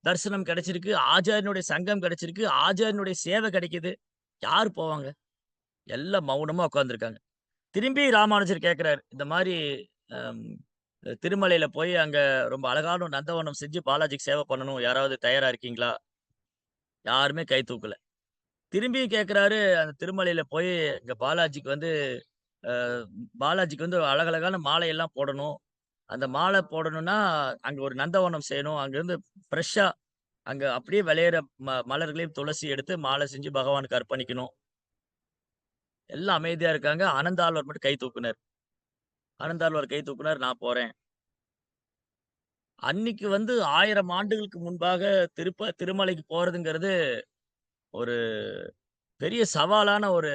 தரிசனம் கிடைச்சிருக்கு. ஆச்சாரியனுடைய சங்கம் கிடைச்சிருக்கு. ஆச்சாரியனுடைய சேவை கிடைக்குது. யாரு போவாங்க? எல்லாம் மௌனமா உட்கார்ந்திருக்காங்க. திரும்பி ராமானுஜர் கேட்கிறாரு. இந்த மாரி அம் திருமலையில போய் அங்க ரொம்ப அழகான ஒரு நந்தவனம் செஞ்சு பாலாஜிக்கு சேவை பண்ணணும். யாராவது தயாரா இருக்கீங்களா? யாருமே கை தூக்கல. திரும்பியும் கேட்கிறாரு, அந்த திருமலையில போய் இங்க பாலாஜிக்கு வந்து அ பாலாஜிக்கு வந்து அழகழகான மாலையெல்லாம் போடணும். அந்த மாலை போடணும்னா, அங்க ஒரு நந்தவனம் செய்யணும். அங்கருந்து ஃப்ரெஷ்ஷா அங்க அப்படியே விளையிற மலர்களையும் துளசி எடுத்து மாலை செஞ்சு பகவானுக்கு அர்ப்பணிக்கணும். எல்லாம் அமைதியா இருக்காங்க. ஆனந்தாழ்வார் மட்டும் கை தூக்குனாரு. ஆனந்தாழ்வார் கை தூக்குனாரு, "நான் போறேன்." அன்னைக்கு வந்து 1000 ஆண்டுகளுக்கு முன்பாக திருமலைக்கு போறதுங்கிறது ஒரு பெரிய சவாலான ஒரு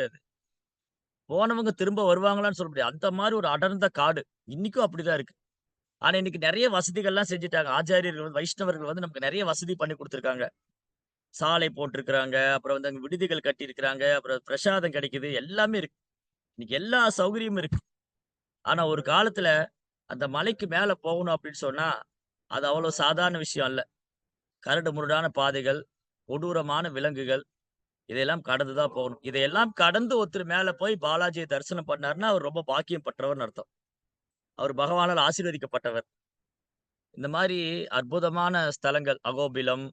போனவங்க திரும்ப வருவாங்களான்னு சொல்ல முடியாது. அந்த மாரி ஒரு அடர்ந்த காடு. இன்னைக்கும் அப்படிதான் இருக்கு. ஆனா இன்னைக்கு நெறைய வசதிகள்லாம் செஞ்சுட்டாங்க. ஆச்சாரியர்கள் வந்து வைஷ்ணவர்கள் வந்து நமக்கு நெறைய வசதி பண்ணி குடுத்துருக்காங்க. சாலை போட்டிருக்கிறாங்க. அப்புறம் வந்து அங்க விடுதிகள் கட்டியிருக்கிறாங்க. அப்புறம் பிரசாதம் கிடைக்குது. எல்லாமே இருக்கு. இன்னைக்கு எல்லா சௌகரியமும் இருக்கு. ஆனா ஒரு காலத்துல அந்த மலைக்கு மேல போகணும் அப்படின்னு சொன்னா, அது அவ்வளவு சாதாரண விஷயம் அல்ல. கரடு முரடான பாதைகள், கொடூரமான விலங்குகள், இதையெல்லாம் கடந்து தான் போகணும். இதையெல்லாம் கடந்து ஒருத்தர் மேல போய் பாலாஜிய தரிசனம் பண்ணாருன்னா, அவர் ரொம்ப பாக்கியம் பெற்றவர்ன்னு அர்த்தம். அவர் பகவானால் ஆசீர்வதிக்கப்பட்டவர். இந்த மாரி அற்புதமான ஸ்தலங்கள் அகோபிலம்,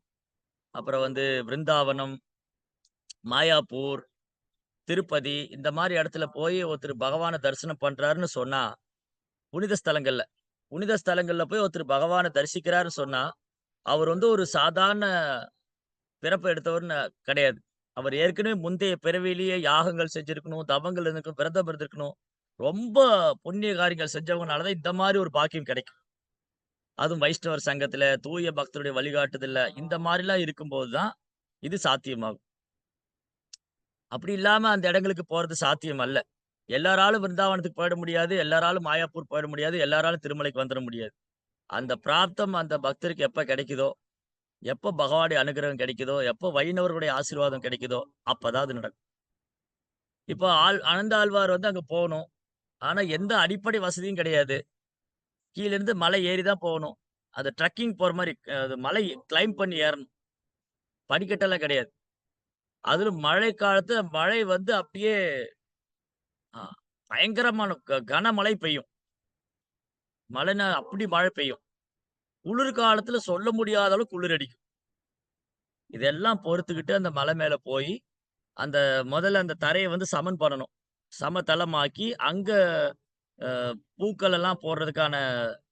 அப்புறம் வந்து விருந்தாவனம், மாயாப்பூர், திருப்பதி இந்த மாரி இடத்துல போய் ஒருத்தர் பகவான தரிசனம் பண்றாருன்னு சொன்னா, புனித ஸ்தலங்கள்ல புனித ஸ்தலங்கள்ல போய் ஒருத்தர் பகவான தரிசிக்கிறாருன்னு சொன்னா, அவர் வந்து ஒரு சாதாரண பிறப்பு எடுத்தவர்ன்னு கிடையாது. அவர் ஏற்கனவே முந்தைய பிறவியிலேயே யாகங்கள் செஞ்சிருக்கணும், தவங்கள் இருந்திருக்கணும், விரதம் இருந்திருக்கணும். ரொம்ப புண்ணிய காரியங்கள் செஞ்சவங்கனால தான் இந்த மாரி ஒரு பாக்கியம் கிடைக்கும். அதுவும் வைஷ்ணவர் சங்கத்துல, தூய பக்தருடைய வழிகாட்டுதல்ல, இந்த மாரிலாம் இருக்கும்போது தான் இது சாத்தியமாகும். அப்படி இல்லாம அந்த இடங்களுக்கு போறது சாத்தியம் அல்ல. எல்லாராலும் விருந்தாவனத்துக்கு போயிட முடியாது. எல்லாராலும் மாயாப்பூர் போயிட முடியாது. எல்லாராலும் திருமலைக்கு வந்துர முடியாது. அந்த பிராப்தம் அந்த பக்தருக்கு எப்ப கிடைக்குதோ, எப்ப பகவானுடைய அனுகிரகம் கிடைக்குதோ, எப்ப வைணவர்களுடைய ஆசீர்வாதம் கிடைக்குதோ, அப்பதான் அது நடக்கும். இப்போ அனந்தாழ்வார் வந்து அங்க போணும். ஆனா எந்த அடிப்படை வசதியும் கிடையாது. கீழ இருந்து மலை ஏறி தான் போகணும். அது ட்ரெக்கிங் போற மாரி அது மலை கிளைம்ப் பண்ணி ஏறணும். படிக்கட்டெல்லாம் கிடையாது. அதிலும் மழை காலத்துல மழை வந்து அப்படியே அ பயங்கரமான கனமழை பெய்யும். மழைனா அப்படி மழை பெய்யும். குளிர் காலத்துல சொல்ல முடியாத அளவுக்கு குளிர் அடிக்கும். இதெல்லாம் பொறுத்துக்கிட்டு அந்த மலை மேல போயி, அந்த முதல்ல அந்த தரைய வந்து சமன் பண்ணணும். சமதளமாக்கி அங்க அ பூக்கள் எல்லாம் போடுறதுக்கான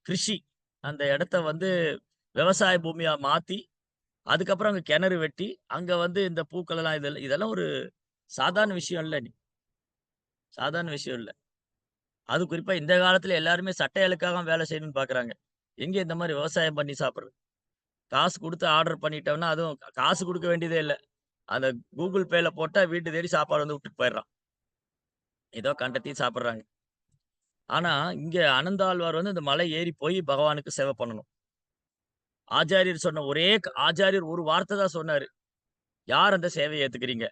கிருஷி, அந்த இடத்த வந்து விவசாய பூமியா மாத்தி, அதுக்கப்புறம் அங்க கிணறு வெட்டி, அங்க வந்து இந்த பூக்கள் எல்லாம் இதெல்லாம் ஒரு சாதாரண விஷயம் இல்ல. சாதாரண விஷயம் இல்ல. அது குறிப்பா இந்த காலத்துல எல்லாருமே சட்டைகளுக்காக வேலை செய்யணும்னு பார்க்குறாங்க. எங்க இந்த மாரி விவசாயம் பண்ணி சாப்பிடுறது? காசு குடுத்து ஆர்டர் பண்ணிட்டோம்னா, அதுவும் காசு குடுக்க வேண்டியதே இல்ல. அந்த Google Payல போட்டா வீட்டு தேடி சாப்பாடு வந்து விட்டுட்டு போயிடுறான். ஏதோ கண்டத்தையும் சாப்பிடுறாங்க. ஆனா, இங்க அனந்தாழ்வார் வந்து இந்த மலை ஏறி போய் பகவானுக்கு சேவை பண்ணணும். ஆச்சாரியர் சொன்ன ஆச்சாரியர் ஒரு வார்த்தை தான் சொன்னாரு. யார் அந்த சேவைய ஏத்துக்கிறீங்க?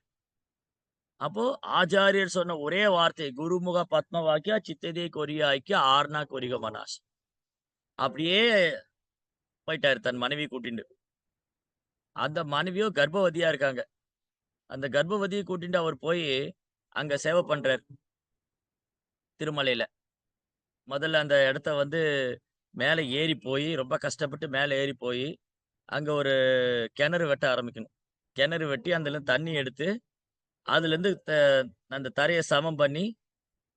அப்போ ஆச்சாரியர் சொன்ன ஒரே வார்த்தை, "குருமுக பத்ம வாக்கிய சித்ததே கொரிய ஐக்கிய ஆர்னா கொரிக மனாஷ்." அப்படியே போயிட்டாரு தன் மனைவிய கூட்டிண்டு. அந்த மனைவியோ கர்ப்பவதியா இருக்காங்க. அந்த கர்ப்பவதிய கூட்டிட்டு அவர் போயி, அங்க சேவை பண்றாரு, திருமலையில. முதல்ல அந்த இடத்த வந்து மேல ஏறி போயி, ரொம்ப கஷ்டப்பட்டு மேல ஏறி போயி, அங்க ஒரு கிணறு வெட்ட ஆரம்பிக்கணும். கிணறு வெட்டி அதுல தண்ணி எடுத்து, அதுலருந்து அந்த தரைய சமம் பண்ணி,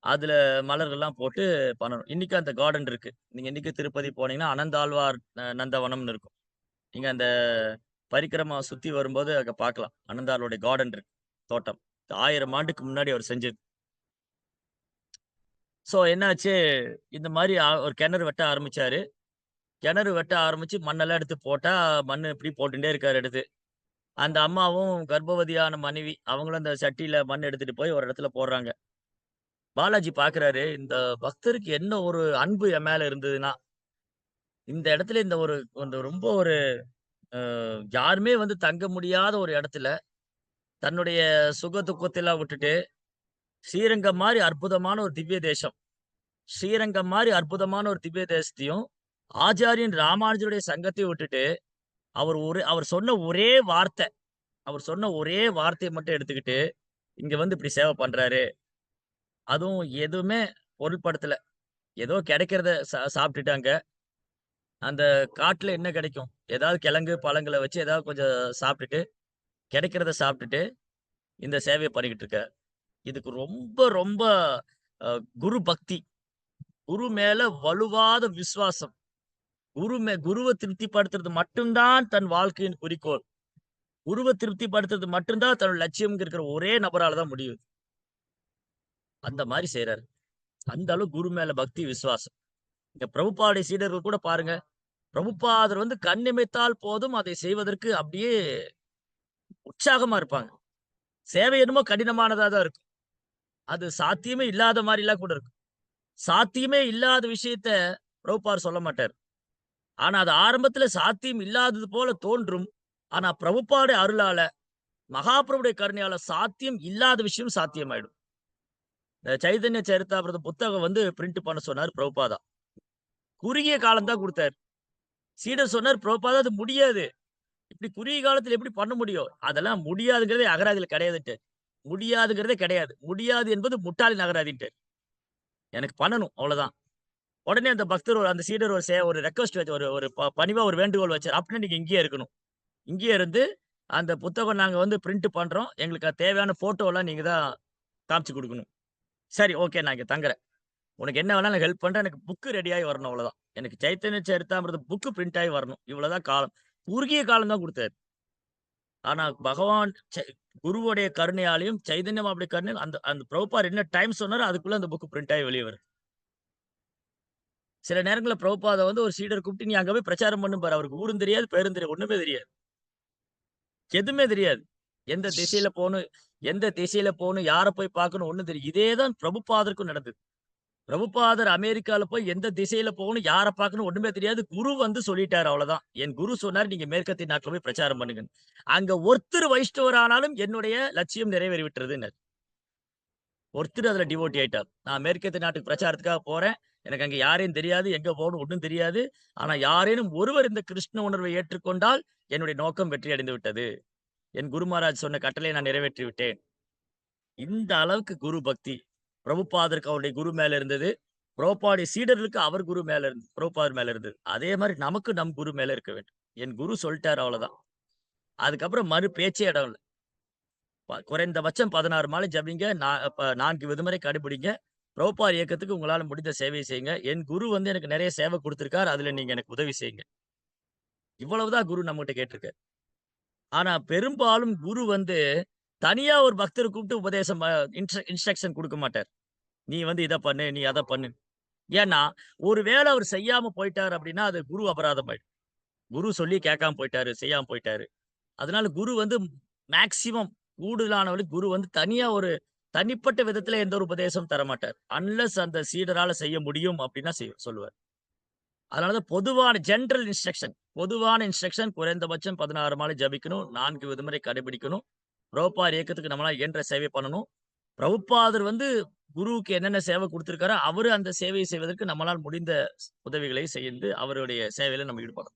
அதுல மலர்கள்லாம் போட்டு பண்ணணும். இன்னைக்கும் அந்த கார்டன் இருக்கு. நீங்க இன்னைக்கு திருப்பதி போனீங்கன்னா, அனந்தாழ்வார் நந்தவனம்னு இருக்கும். நீங்க அந்த பரிக்கிரமா சுத்தி வரும்போது அங்க பார்க்கலாம். அனந்தாளுடைய கார்டன் இருக்கு. தோட்டம். 1000 ஆண்டுக்கு முன்னாடி அவர் செஞ்சது. என்னாச்சு, இந்த மாரி ஒரு கிணறு வெட்ட ஆரம்பிச்சாரு. கிணறு வெட்ட ஆரம்பிச்சு மண்ணெல்லாம் எடுத்து போட்டா, மண்ணு இப்படி போட்டுட்டே இருக்காரு எடுத்து. அந்த அம்மாவும் கர்ப்பவதியான மனைவி, அவங்களும் அந்த சட்டியில மண் எடுத்துட்டு போய் ஒரு இடத்துல போடுறாங்க. பாலாஜி பார்க்குறாரு, இந்த பக்தருக்கு என்ன ஒரு அன்பு என் மேல இருந்ததுன்னா, இந்த இடத்துல இந்த ஒரு இந்த ரொம்ப ஒரு அ யாருமே வந்து தங்க முடியாத ஒரு இடத்துல, தன்னுடைய சுக துக்கத்தெல்லாம் விட்டுட்டு, ஸ்ரீரங்கம் மாரி அற்புதமான ஒரு திவ்ய தேசம். ஸ்ரீரங்கம் மாரி அற்புதமான ஒரு திவ்ய தேசத்தையும், ஆச்சாரியன் ராமானுஜருடைய சங்கத்தையும் விட்டுட்டு, அவர் சொன்ன ஒரே வார்த்தை, அவர் சொன்ன ஒரே வார்த்தைய மட்டும் எடுத்துக்கிட்டு, இங்க வந்து இப்படி சேவை பண்றாரு. அதுவும் எதுவுமே பொருட்படுத்தல. ஏதோ கிடைக்கிறத சாப்பிட்டுட்டாங்க. அந்த காட்டுல என்ன கிடைக்கும்? ஏதாவது கிழங்கு, பழங்கள வச்சு ஏதாவது கொஞ்சம் சாப்பிட்டுட்டு, கிடைக்கிறத சாப்பிட்டுட்டு, இந்த சேவைய பண்ணிக்கிட்டு இருக்கார். இதுக்கு ரொம்ப ரொம்ப அ குரு பக்தி. குரு மேல வலுவாத விசுவாசம். குருவ திருப்திப்படுத்துறது மட்டும் தான் தன் வாழ்க்கையின் குறிக்கோள். குருவ திருப்திப்படுத்துறது மட்டும் தான் தன்னோட லட்சியம்ங்க இருக்கிற ஒரே நபரால தான் முடியும். அந்த மாரி செய்றாரு. அந்த அளவு குரு மேல பக்தி, விசுவாசம். இங்க பிரபுபாவுடைய சீடர்கள் கூட பாருங்க. பிரபுபாதர் வந்து கண் இமைத்தால் போதும் அதை செய்வதற்கு அப்படியே உற்சாகமா இருப்பாங்க. சேவை என்னமோ கடினமானதா தான் இருக்கும். அது சாத்தியமே இல்லாத மாரிலாம் கூட இருக்கும். சாத்தியமே இல்லாத விஷயத்த பிரபுபாதர் சொல்ல மாட்டாரு. ஆனா, அது ஆரம்பத்துல சாத்தியம் இல்லாதது போல தோன்றும். ஆனா, பிரபுபாவுடைய அருளால, மகாபிரபுடைய கருணையால சாத்தியம் இல்லாத விஷயம் சாத்தியமாயிடும். இந்த சைதன்ய சரிதாமிரதம் புத்தகம் வந்து பிரிண்ட் பண்ண சொன்னாரு பிரபுபாதா. குறுகிய காலம் தான் குடுத்தாரு. சீடர் சொன்னார், "பிரபுபாதா அது முடியாது. இப்படி குறுகிய காலத்துல எப்படி பண்ண முடியும்?" அதெல்லாம் முடியாதுங்கிறதே அகராதியில கிடையாதுன்ட்டாரு. முடியாதுங்கிறதே கிடையாது. முடியாது என்பது முட்டாளின் அகராதின்ட்டாரு. எனக்கு பண்ணணும் அவ்வளவுதான். உடனே அந்த பக்தர் அந்த சீடர் ஒரு ரெக்வெஸ்ட் வச்சு ஒரு ஒரு பணிவா ஒரு வேண்டுகோள் வச்சாரு. "அப்படின்னா நீங்க இங்கேயே இருக்கணும். இங்கேயே இருந்து அந்த புத்தகம் நாங்க வந்து பிரிண்ட் பண்றோம். எங்களுக்கு அது தேவையான ஃபோட்டோலாம் நீங்க தான் காமிச்சு குடுக்கணும்." "சரி, ஓகே. நான் இங்க தங்குறேன். உனக்கு என்ன வேணாலும் ஹெல்ப் பண்றேன். எனக்கு புக் ரெடி ஆயி வரணும் அவ்வளவுதான். எனக்கு சைத்தன்ய சரிதாமிரதம் புக் பிரிண்ட் ஆயி வரணும். இவ்வளவுதான் காலம்." குறுகிய காலம் தான் குடுத்தாரு. ஆனா பகவான் குருவுடைய கருணையாலயும், சைதன்ய மாவுடைய கருணையாலும் அந்த அந்த பிரபுபாதர் என்ன டைம் சொன்னாரோ அதுக்குள்ள அந்த புக் பிரிண்ட் ஆயி வெளிய வருது. சில நேரங்கள்ல பிரபுபாத வந்து ஒரு சீடர் கூப்பிட்டு, "நீ அங்க போய் பிரச்சாரம் பண்ணும்பாரு." அவருக்கு ஊரும் தெரியாது, பேரும் தெரியாது. ஒண்ணுமே தெரியாது. எதுவுமே தெரியாது. எந்த திசையில போணும், எந்த திசையில போணும், யார போய் பார்க்கணும் ஒண்ணும் தெரியாது. இதே தான் பிரபுபாதருக்கும் நடந்தது. பிரபுபாதர் அமெரிக்கால போய் எந்த திசையில போகணும், யார பார்க்கணும் ஒண்ணுமே தெரியாது. குரு வந்து சொல்லிட்டாரு அவ்வளவுதான். என் குரு சொன்னாரு, "நீங்க மேற்கத்திய நாட்டுல போய் பிரச்சாரம் பண்ணுங்கன்னு." அங்க ஒருத்தர் வைஷ்ணவர் ஆனாலும் என்னுடைய லட்சியம் நிறைவேறி விட்டதுன்னாரு. ஒருத்தர் அதுல டிவோட்டி ஆயிட்டார். நான் மேற்கத்திய நாட்டுக்கு பிரச்சாரத்துக்காக போறேன். எனக்கு அங்க யாரையும் தெரியாது. எங்க போகணும் ஒண்ணும் தெரியாது. ஆனா யாரேனும் ஒருவர் இந்த கிருஷ்ண உணர்வை ஏற்றுக்கொண்டால், என்னுடைய நோக்கம் வெற்றி அடைந்து விட்டது. என் குரு மகாராஜ் சொன்ன கட்டளையை நான் நிறைவேற்றி விட்டேன். இந்த அளவுக்கு குரு பக்தி. பிரபுபாதருக்கு அவருடைய குரு மேல இருந்தது. பிரபுபாவுடைய சீடர்களுக்கு அவர் குரு மேல பிரபுபாதர் மேல இருந்தது. அதே மாரி நமக்கு நம் குரு மேல இருக்க வேண்டும். என் குரு சொல்ட்டாரு அவ்வளவுதான். அதுக்கப்புறம் மறு பேச்சே இடம் இல்ல. குறைந்தபட்சம் 16 மாலை ஜெபிங்க. 4 விதிமுறை கடைபிடிங்க. பிரபுபாத் இயக்கத்துக்கு உங்களால முடிந்த சேவைய செய்யுங்க. என் குரு வந்து எனக்கு நெறைய சேவை குடுத்திருக்கார். அதுல நீங்க எனக்கு உதவி செய்யுங்க. இவ்வளவு தான் குரு நம்மகிட்ட கேட்டிருக்காரு. ஆனா பெரும்பாலும் குரு வந்து தனியா ஒரு பக்தர கூப்பிட்டு உபதேசம் இன்ஸ்ட்ரக்ஷன் குடுக்க மாட்டார். நீ வந்து இத பண்ணு, நீ அத பண்ணு. ஏன்னா, ஒரு வேள அவர் செய்யாம போய்ட்டாரு அப்டின்னா, அது குரு அபராதம் ஆயிடும். குரு சொல்லி கேட்காம போய்ட்டாரு, செய்யாம போய்ட்டாரு. அதனால குரு வந்து மேக்ஸிமம் கூடுதலானவர்களுக்கு குரு வந்து தனியா ஒரு தனிப்பட்ட விதத்தில எந்த ஒரு உபதேசமும் தரமாட்டார். அன்லெஸ் அந்த சீடரால செய்ய முடியும் அப்டின்னா சொல்லுவார். அதனால தான் பொதுவான ஜெனரல் இன்ஸ்ட்ரக்ஷன் குறைந்தபட்சம் 16 மாலை ஜெபிக்கணும். 4 விதிமுறை கடைபிடிக்கணும். பிரபுபாத் இயக்கத்துக்கு நம்மளால இயன்ற சேவை பண்ணணும். பிரபுபாதர் வந்து குருவுக்கு என்னென்ன சேவை குடுத்திருக்காரோ, அவரு அந்த சேவையை செய்வதற்கு நம்மளால் முடிந்த உதவிகளை செய்து அவருடைய சேவையில நம்ம ஈடுபடணும்.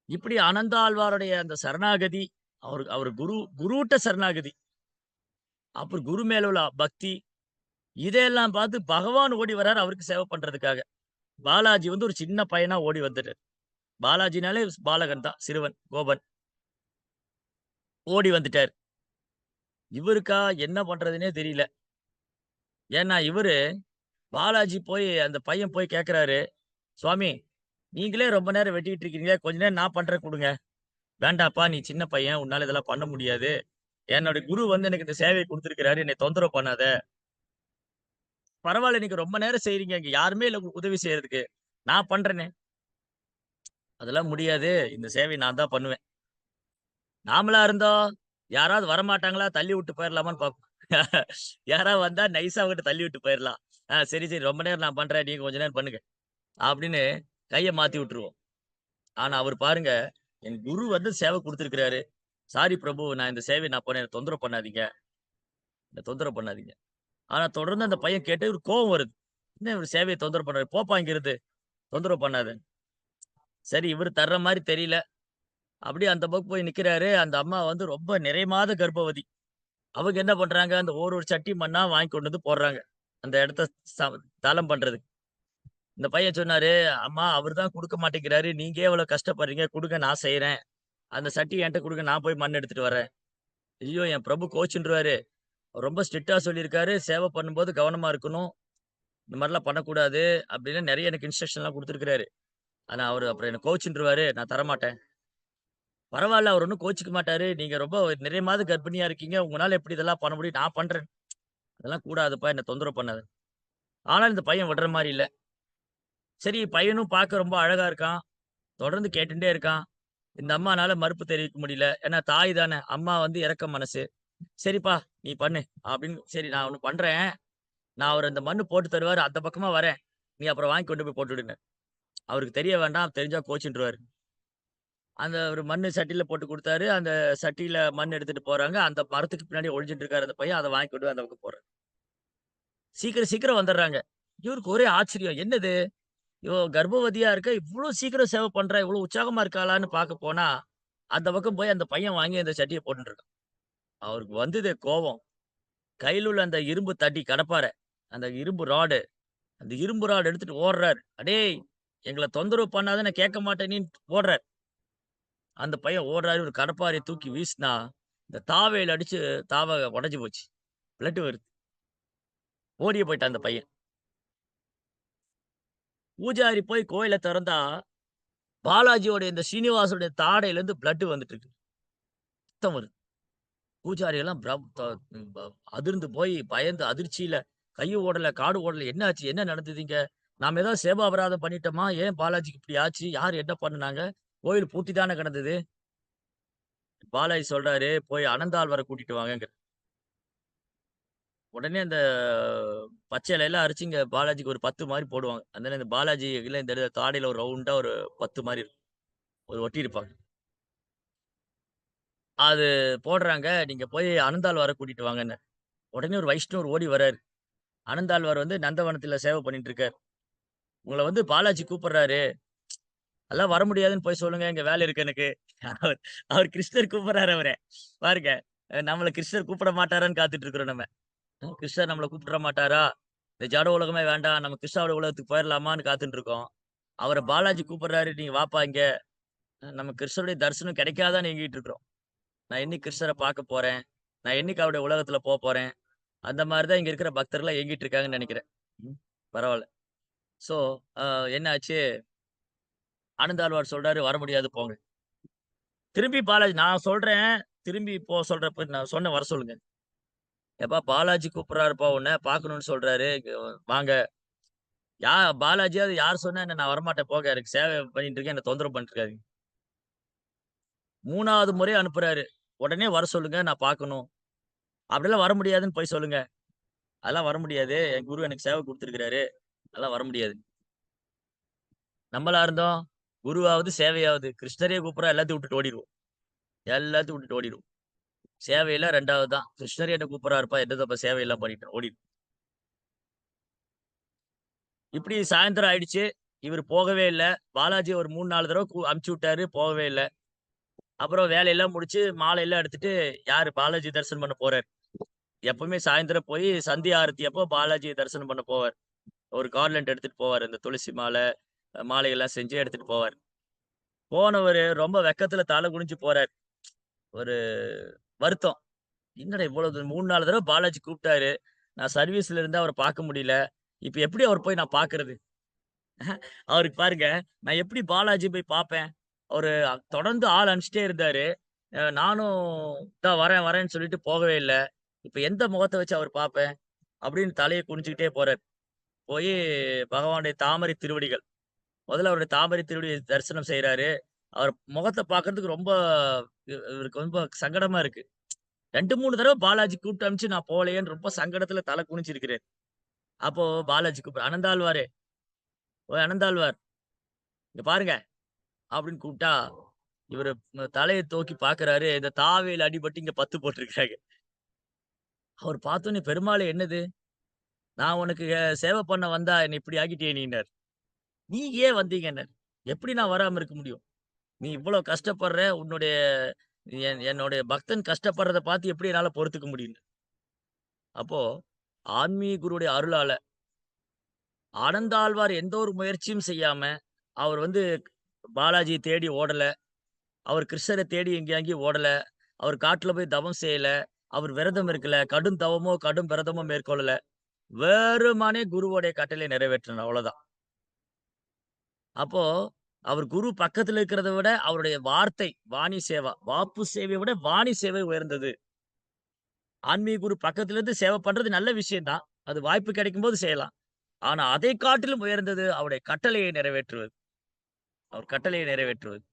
இப்படி ஆனந்தாழ்வாருடைய அந்த சரணாகதி, அவரு குருட்ட சரணாகதி. அப்புறம் குரு மேல உள்ள பக்தி, இதையெல்லாம் பார்த்து பகவான் ஓடி வராரு அவருக்கு சேவை பண்றதுக்காக. பாலாஜி வந்து ஒரு சின்ன பையனா ஓடி வந்துட்டாரு. பாலாஜினாலே பாலகன் தான், சிறுவன், கோபன். ஓடி வந்துட்டாரு. இவருக்கா என்ன பண்றதுன்னே தெரியல. ஏன்னா இவரு பாலாஜி போய் அந்த பையன் போய் கேட்கிறாரு, "சுவாமி, நீங்களே ரொம்ப நேரம் வெட்டிட்டு இருக்கீங்களே, கொஞ்ச நேரம் நான் பண்றேன் குடுங்க." "வேண்டாப்பா, நீ சின்ன பையன். உன்னால இதெல்லாம் பண்ண முடியாது. என்னோட குரு வந்து எனக்கு இந்த சேவைய குடுத்திருக்கிறாரு. என்னைய தொந்தரவு பண்ணாத." "பரவால்ல, நீங்க ரொம்ப நேரம் செய்றீங்க. இங்க யாருமே இல்ல உதவி செய்றதுக்கு. நான் பண்றேனே." "அதெல்லாம் முடியாது. இந்த சேவைய நான் தான் பண்ணுவேன்." நாமளா இருந்தோம், யாராவது வரமாட்டாங்களா? தள்ளி விட்டு போயிரலாமான்னு பார்ப்போம். யாராவது வந்தா நைஸா அவங்கட்ட தள்ளி விட்டு போயிரலாம். சரி, சரி. ரொம்ப நேரம் நான் பண்றேன். நீங்க கொஞ்ச நேரம் பண்ணுங்க." அப்படின்னு கைய மாத்தி விட்டுருவோம். ஆனா அவரு பாருங்க, என் குரு வந்து சேவை குடுத்திருக்கிறாரு. "சாரி பிரபு, நான் இந்த சேவைய நான் பண்ணேன். என்ன தொந்தரவு பண்ணாதீங்க. என்ன தொந்தரவு பண்ணாதீங்க." ஆனா தொடர்ந்து அந்த பையன் கேட்டு இவருக்கு கோவம் வருது. "என்ன இவரு சேவைய தொந்தரவு பண்றாரு? போப்பா இங்கிருந்து. தொந்தரவு பண்ணாத." சரி, இவரு தர்ற மாரி தெரியல. அப்படியே அந்த பக்கம் போய் நிக்கிறாரு. அந்த அம்மா வந்து ரொம்ப நிறை மாத கர்ப்பவதி. அவங்க என்ன பண்றாங்க, அந்த ஒரு ஒரு சட்டி மண்ணா வாங்கி கொண்டு வந்து போடுறாங்க. அந்த இடத்த ச தளம் பண்றதுக்கு. இந்த பையன் சொன்னாரு, "அம்மா அவரு தான் குடுக்க மாட்டேங்கிறாரு. நீங்க ஏன் இவ்வளவு கஷ்டப்படுறீங்க? குடுங்க நான் செய்றேன். அந்த சட்டிய என்ட்ட குடுங்க. நான் போய் மண் எடுத்துட்டு வரேன்." ஐயோ! என் பிரபு கோச்சுன்றுவாரு. ரொம்ப ஸ்ட்ரிக்ட்டா சொல்லியிருக்காரு. சேவை பண்ணும்போது கவனமா இருக்கணும். இந்த மாரிலாம் பண்ணக்கூடாது. அப்படின்னு நெறைய எனக்கு இன்ஸ்ட்ரக்ஷன்லாம் குடுத்துருக்கிறாரு. ஆனா அவரு அப்புறம் என்ன கோச்சுன்றுவாரு. நான் தரமாட்டேன். பரவால்ல, அவரு ஒண்ணும் கோச்சுக்க மாட்டாரு. நீங்க ரொம்ப நிறை மாத கர்ப்பிணியா இருக்கீங்க. உங்கனால எப்படி இதெல்லாம் பண்ண முடியும்? நான் பண்றேன். அதெல்லாம் கூடாதுப்பா. என்ன தொந்தரவு பண்ணாத. ஆனாலும் இந்த பையன் விடுற மாரி இல்ல. சரி, பையனும் பார்க்க ரொம்ப அழகா இருக்கான். தொடர்ந்து கேட்டுட்டே இருக்கான். இந்த அம்மானால மறுப்பு தெரிவிக்க முடியல. ஏன்னா தாய் தானே. அம்மா வந்து இரக்க மனசு. "சரிப்பா, நீ பண்ணு." அப்படின்னு சரி நான் ஒண்ணு பண்றேன். நான் அவரு அந்த மண்ணு போட்டு தருவாரு. அந்த பக்கமா வரேன். நீ அப்புறம் வாங்கி கொண்டு போய் போட்டு விடுன்னு. அவருக்கு தெரிய வேண்டாம். தெரிஞ்சா கோச்சுன்றுவாரு. அந்த ஒரு மண்ணு சட்டியில போட்டு குடுத்தாரு. அந்த சட்டியில மண் எடுத்துட்டு போறாங்க. அந்த மரத்துக்கு பின்னாடி ஒளிஞ்சுட்டு இருக்காரு அந்த பையன். அத வாங்கி கொண்டு போய் அந்த பக்கம் போடுறாரு. சீக்கிரம், சீக்கிரம் வந்துடுறாங்க. இவருக்கு ஒரே ஆச்சரியம். என்னது? இவ கர்ப்பவதியா இருக்க, இவ்ளோ சீக்கிரம் சேவ பண்றா, இவ்ளோ உற்சாகமா இருக்காளான்னு பாக்க போனா, அந்த பக்கம் போய் அந்த பையன் வாங்கி அந்த சட்டிய போட்டுட்டு இருக்கான். அவருக்கு வந்தது கோவம். கையில உள்ள அந்த இரும்பு தடி கடப்பார, அந்த இரும்பு ராடு, அந்த இரும்பு ராடு எடுத்துட்டு ஓடுறாரு. "அடேய்! எங்கள தொந்தரவு பண்ணாத, நான் கேட்க மாட்டேன்" ஓடுறாரு. அந்த பையன் ஓடுறாரு. ஒரு கடப்பாரைய தூக்கி வீசினா, இந்த தாவையில அடிச்சு தாவ உடைஞ்சு போச்சு. பிளட் வருது. ஓடியே போயிட்டான் அந்த பையன். பூஜாரி போய் கோயில தொறந்தா, பாலாஜியோட இந்த ஸ்ரீனிவாசனுடைய தாடையிலருந்து பிளட் வந்துட்டு இருக்கு. ரத்தம் வருது. பூஜாரி எல்லாம் பிரம் த ப அதிர்ந்து போய் பயந்து அதிர்ச்சியில கையும் ஓடல, காடு ஓடல. என்ன ஆச்சு? என்ன நடந்தது இங்க? நாம ஏதாவது சேவாபராதம் பண்ணிட்டோமா? ஏன் பாலாஜிக்கு இப்படி ஆச்சு? யார் என்ன பண்ணுனாங்க? கோயில் பூட்டி தானே கிடந்தது. பாலாஜி சொல்றாரு, "போய் அனந்தாழ்வார கூட்டிட்டு வாங்கங்கிறாரு." உடனே அந்த பச்சை இலையெல்லாம் அரிச்சு இங்க பாலாஜிக்கு ஒரு பத்து மாரி போடுவாங்க. அதனால இந்த பாலாஜி இல்ல இந்த தாடையில ஒரு ரவுண்டா ஒரு 10 மாரி இருக்கும். ஒரு ஒட்டியிருப்பாங்க. அது போடுறாங்க. "நீங்க போய் அனந்தாழ்வார கூட்டிட்டு வாங்கன்னு." உடனே ஒரு வைஷ்ணவர் ஓடி வராரு. அனந்தாழ்வார் வந்து நந்தவனத்தில சேவை பண்ணிட்டு இருக்காரு. "உங்கள வந்து பாலாஜி கூப்பிடுறாரு. அதெல்லாம் வர முடியாதுன்னு போய் சொல்லுங்க. இங்க வேலை இருக்கு எனக்கு." அவர் அவர் கிருஷ்ணர் கூப்பிடுறாரு அவர. பாருங்க. நம்மள கிருஷ்ணர் கூப்பிட மாட்டாரான்னு காத்துட்டு இருக்கிறோம் நம்ம. கிருஷ்ணர் நம்மள கூப்பிட்ற மாட்டாரா? இந்த ஜட உலகமே வேண்டாம். நம்ம கிருஷ்ணாவோட உலகத்துக்கு போயிரலாமான்னு காத்துட்டு இருக்கோம். அவர பாலாஜி கூப்பிடுறாரு. "நீங்க வாப்பா இங்க." நம்ம கிருஷ்ணருடைய தரிசனம் கிடைக்காதான்னு ஏங்கிட்டு இருக்கிறோம். நான் என்னைக்கு கிருஷ்ணர பார்க்க போறேன்? நான் என்னைக்கு அவருடைய உலகத்துல போப்போறேன்? அந்த மாரி தான் இங்க இருக்கிற பக்தர்கள்லாம் ஏங்கிட்டு இருக்காங்கன்னு நெனைக்கிறேன். ம். பரவால்ல. ஸோ, அ என்ன ஆச்சு? ஆனந்தாழ்வார் சொல்றாரு, "வர முடியாது போங்க." திரும்பி பாலாஜி நான் சொல்றேன், திரும்பி சொல்றப்ப நான் சொன்னேன் வர சொல்லுங்க. "எப்பா பாலாஜி கூப்பிடுறாருப்பா உன்ன, பார்க்கணும்னு சொல்றாரு. இங்க வாங்க." யா பாலாஜியாவது யார் சொன்னா என்ன? நான் வரமாட்டேன் போங்க. எனக்கு சேவை பண்ணிட்டு இருக்கேன். என்ன தொந்தரவு பண்ணிட்டு இருக்காதீங்க. 3வது முறை அனுப்புறாரு. "உடனே வர சொல்லுங்க. நான் பார்க்கணும்." "அப்படிலாம் வர முடியாதுன்னு போய் சொல்லுங்க." "அதெல்லாம் வர முடியாது. என் குரு எனக்கு சேவை குடுத்துருக்கிறாரு. அதெல்லாம் வர முடியாது." நம்மளா இருந்தோம், குருவாவது, சேவையாவது. கிருஷ்ணரே கூப்பிடுறா எல்லாத்தையும் விட்டுட்டு ஓடிருவோம். எல்லாத்தையும் விட்டுட்டு ஓடிருவோம். சேவையெல்லாம் 2வது தான். கிருஷ்ணரே என்ன கூப்பிடுறாருப்பா, என்னதப்பா சேவையெல்லாம் பண்ணிட்டு ஓடிருவோம். இப்படி சாயந்தரம் ஆயிடுச்சு. இவரு போகவே இல்ல. பாலாஜி ஒரு 3, 4 தடவ அனுப்பிச்சு விட்டாரு. போகவே இல்ல. அப்புறம் வேலையெல்லாம் முடிச்சு மாலையெல்லாம் எடுத்துட்டு யாரு பாலாஜி தரிசனம் பண்ண போறாரு. எப்பவுமே சாயந்தரம் போய் சந்தியா ஆரத்தி அப்போ பாலாஜிய தரிசனம் பண்ண போவார். ஒரு கார்லண்ட் எடுத்துட்டு போவாரு. இந்த துளசி மாலையெல்லாம் செஞ்சு எடுத்துட்டு போவாரு. போனவரு ரொம்ப வெட்கத்துல தல குனிஞ்சு போறாரு. ஒரு வருத்தம். என்னடா இவ்வளவு 3, 4 தடவ பாலாஜி கூப்பிட்டாரு. நான் சர்வீஸ்ல இருந்து அவர பார்க்க முடியல. இப்ப எப்படி அவர போய் நான் பார்க்கறது? அவருக்கு பாருங்க, நான் எப்படி பாலாஜி போய் பார்ப்பேன்? அவரு தொடர்ந்து ஆள் அனுப்பிச்சுட்டே இருந்தாரு. நானும் இந்தா வரேன், வரேன்னு சொல்லிட்டு போகவே இல்ல. இப்ப எந்த முகத்த வச்சு அவர பார்ப்பேன்? அப்படின்னு தலைய குனிஞ்சுக்கிட்டே போறாரு. போயி பகவானுடைய தாமரை திருவடிகள். முதல்ல அவருடைய தாமரை திருவடிய தரிசனம் செய்றாரு. அவர் முகத்த பார்க்கறதுக்கு ரொம்ப இவருக்கு ரொம்ப சங்கடமா இருக்கு. 2, 3 தடவ பாலாஜி கூப்பிட்டு அனுப்பிச்சு நான் போகலையேன்னு ரொம்ப சங்கடத்துல தல குனிஞ்சிருக்கிறாரு. அப்போ பாலாஜி "அனந்தாழ்வாரே, ஓய் அனந்தாழ்வார் இங்க பாருங்க" அப்படின்னு கூப்பிட்டா, இவரு தலைய தூக்கி பார்க்குறாரு. இந்த தாவையில அடிபட்டு இங்க பத்து போட்டுருக்காங்க. அவர் பார்த்தோனே, "பெருமாளே என்னது? நான் உனக்கு சேவை பண்ண வந்தா என்ன இப்படி ஆக்கிட்டியே நீன்னாரு. நீ ஏன் வந்தீங்கன்னாரு. எப்படி நான் வராம இருக்க முடியும்? நீ இவ்வளோ கஷ்டப்படுற, உன்னுடைய என்னுடைய பக்தன் கஷ்டப்படுறத பார்த்து எப்படி என்னால பொறுத்துக்க முடியும்?" அப்போ ஆன்மீக குருவுடைய அருளால ஆனந்தாழ்வார் எந்த ஒரு முயற்சியும் செய்யாம, அவர் பாலாஜிய தேடி ஓடல. அவர் கிருஷ்ணர தேடி எங்கேயும் அங்கேயும் ஓடல. அவர் காட்டுல போய் தவம் செய்யல. அவர் விரதம் இருக்கல. கடும் தவமோ, கடும் விரதமோ மேற்கொள்ளல. வெறுமனே குருவோடைய கட்டளைய நிறைவேற்றணும் அவ்வளோதான். அப்போ அவர் குரு பக்கத்துல இருக்கிறத விட அவருடைய வார்த்தை, வாணி சேவா, வாப்பு சேவைய விட வாணி சேவை உயர்ந்தது. ஆன்மீக குரு பக்கத்துல இருந்து சேவை பண்றது நல்ல விஷயம் தான். அது வாய்ப்பு கிடைக்கும்போது செய்யலாம். ஆனா அதை காட்டிலும் உயர்ந்தது அவருடைய கட்டளையை நிறைவேற்றுவது. அவர் கட்டளையை நிறைவேற்றுவது.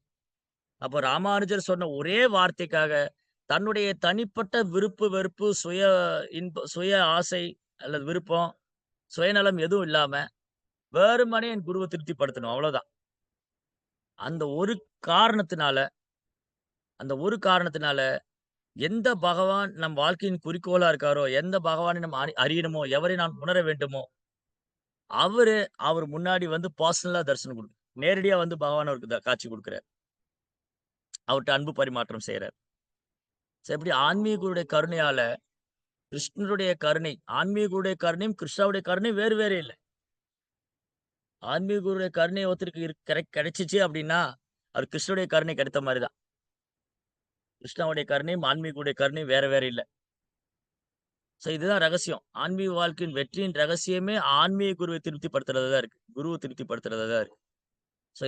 அப்போ ராமானுஜர் சொன்ன ஒரே வார்த்தைக்காக தன்னுடைய தனிப்பட்ட விருப்பு, வெறுப்பு, சுய ஆசை அல்லது விருப்பம், சுயநலம் எதுவும் இல்லாம, வெறுமனே என் குருவ திருப்திப்படுத்தணும். அவ்வளோதான். அந்த ஒரு காரணத்தினால அந்த ஒரு காரணத்தினால எந்த பகவான் நம் வாழ்க்கையின் குறிக்கோளா இருக்காரோ, எந்த பகவானை நம்ம அறியணுமோ, எவரை நான் உணர வேண்டுமோ, அவரு அவர் முன்னாடி பெர்சனலா தரிசனம் நேரடியா பகவான் அவருக்கு காட்சி குடுக்குறார். அவர்ட்ட அன்பு பரிமாற்றம் செய்றார். எப்படி ஆன்மீக குருவுடைய கருணையால கிருஷ்ணருடைய கருணை, ஆன்மீக குருவுடைய கருணையும், கிருஷ்ணாவுடைய கருணையும் வேறு வேறே இல்ல. ஆன்மீக குருவுடைய கருணை ஒருத்தருக்கு கிடைச்சுச்சு அப்டின்னா, அது கிருஷ்ணருடைய கருணை கிடைத்த மாரி தான். கிருஷ்ணாவுடைய கருணையும், ஆன்மீக குருவுடைய கருணையும் வேற வேற இல்ல. இதுதான் ரகசியம். ஆன்மீக வாழ்க்கையின் வெற்றியின் ரகசியமே ஆன்மீக குருவை திருப்திப்படுத்துறதுல தான் இருக்கு. குருவ திருப்திப்படுத்துறதுல தான் இருக்கு.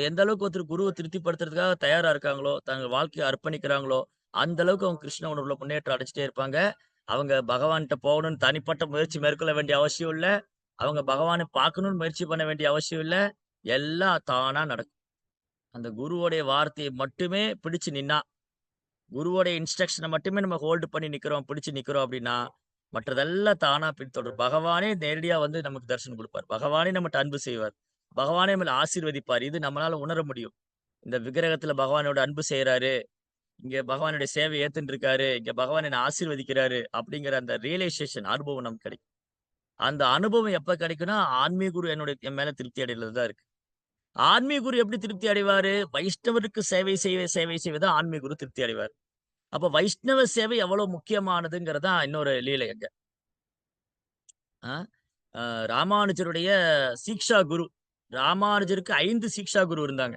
எந்த அளவுக்கு ஒருத்தர் குருவ திருப்திப்படுத்துறதுக்காக தயாரா இருக்காங்களோ, தங்கள் வாழ்க்கைய அர்ப்பணிக்கிறாங்களோ, அந்த அளவுக்கு அவங்க கிருஷ்ண உணர்வுல முன்னேற்றம் அடைஞ்சுட்டே இருப்பாங்க. அவங்க பகவான்ட்ட போகணும்னு தனிப்பட்ட முயற்சி மேற்கொள்ள வேண்டிய அவசியம் இல்ல. அவங்க பகவான பார்க்கணும்னு முயற்சி பண்ண வேண்டிய அவசியம் இல்ல. எல்லாம் தானா நடக்கும். அந்த குருவோடைய வார்த்தைய மட்டுமே பிடிச்சு நின்னா, குருவோடைய இன்ஸ்ட்ரக்ஷன மட்டுமே நம்ம ஹோல்டு பண்ணி நிக்கிறோம், பிடிச்சு நிக்கிறோம் அப்டின்னா, மற்றதெல்லாம் தானா பின்தொடரும். பகவானே நேரடியா நமக்கு தரிசனம் குடுப்பார். பகவானே நம்மட்ட அன்பு செய்வார். பகவானே நம்மள ஆசீர்வதிப்பார். இது நம்மளால உணர முடியும். இந்த விக்கிரகத்துல பகவானோட அன்பு செய்றாரு. இங்க பகவானுடைய சேவைய ஏத்துட்டு இருக்காரு. இங்க பகவான் என்ன ஆசீர்வதிக்கிறாரு. அப்படிங்கிற அந்த ரியலைசேஷன் அனுபவம் நமக்கு கிடைக்கும். அந்த அனுபவம் எப்ப கிடைக்கும்னா, ஆன்மீக குரு என் மேல திருப்தி அடையறதுல தான் இருக்கு. ஆன்மீக குரு எப்படி திருப்தி அடைவாரு? வைஷ்ணவருக்கு சேவை செய்வது ஆன்மீக குரு திருப்தி அடைவார். அப்ப வைஷ்ணவ சேவை எவ்வளவு முக்கியமானதுங்கிறது தான் இன்னொரு லீலை அங்க. ஆ, ராமானுஜருடைய சீக்ஷா குரு. ராமானுஜருக்கு 5 சீக்ஷா குரு இருந்தாங்க.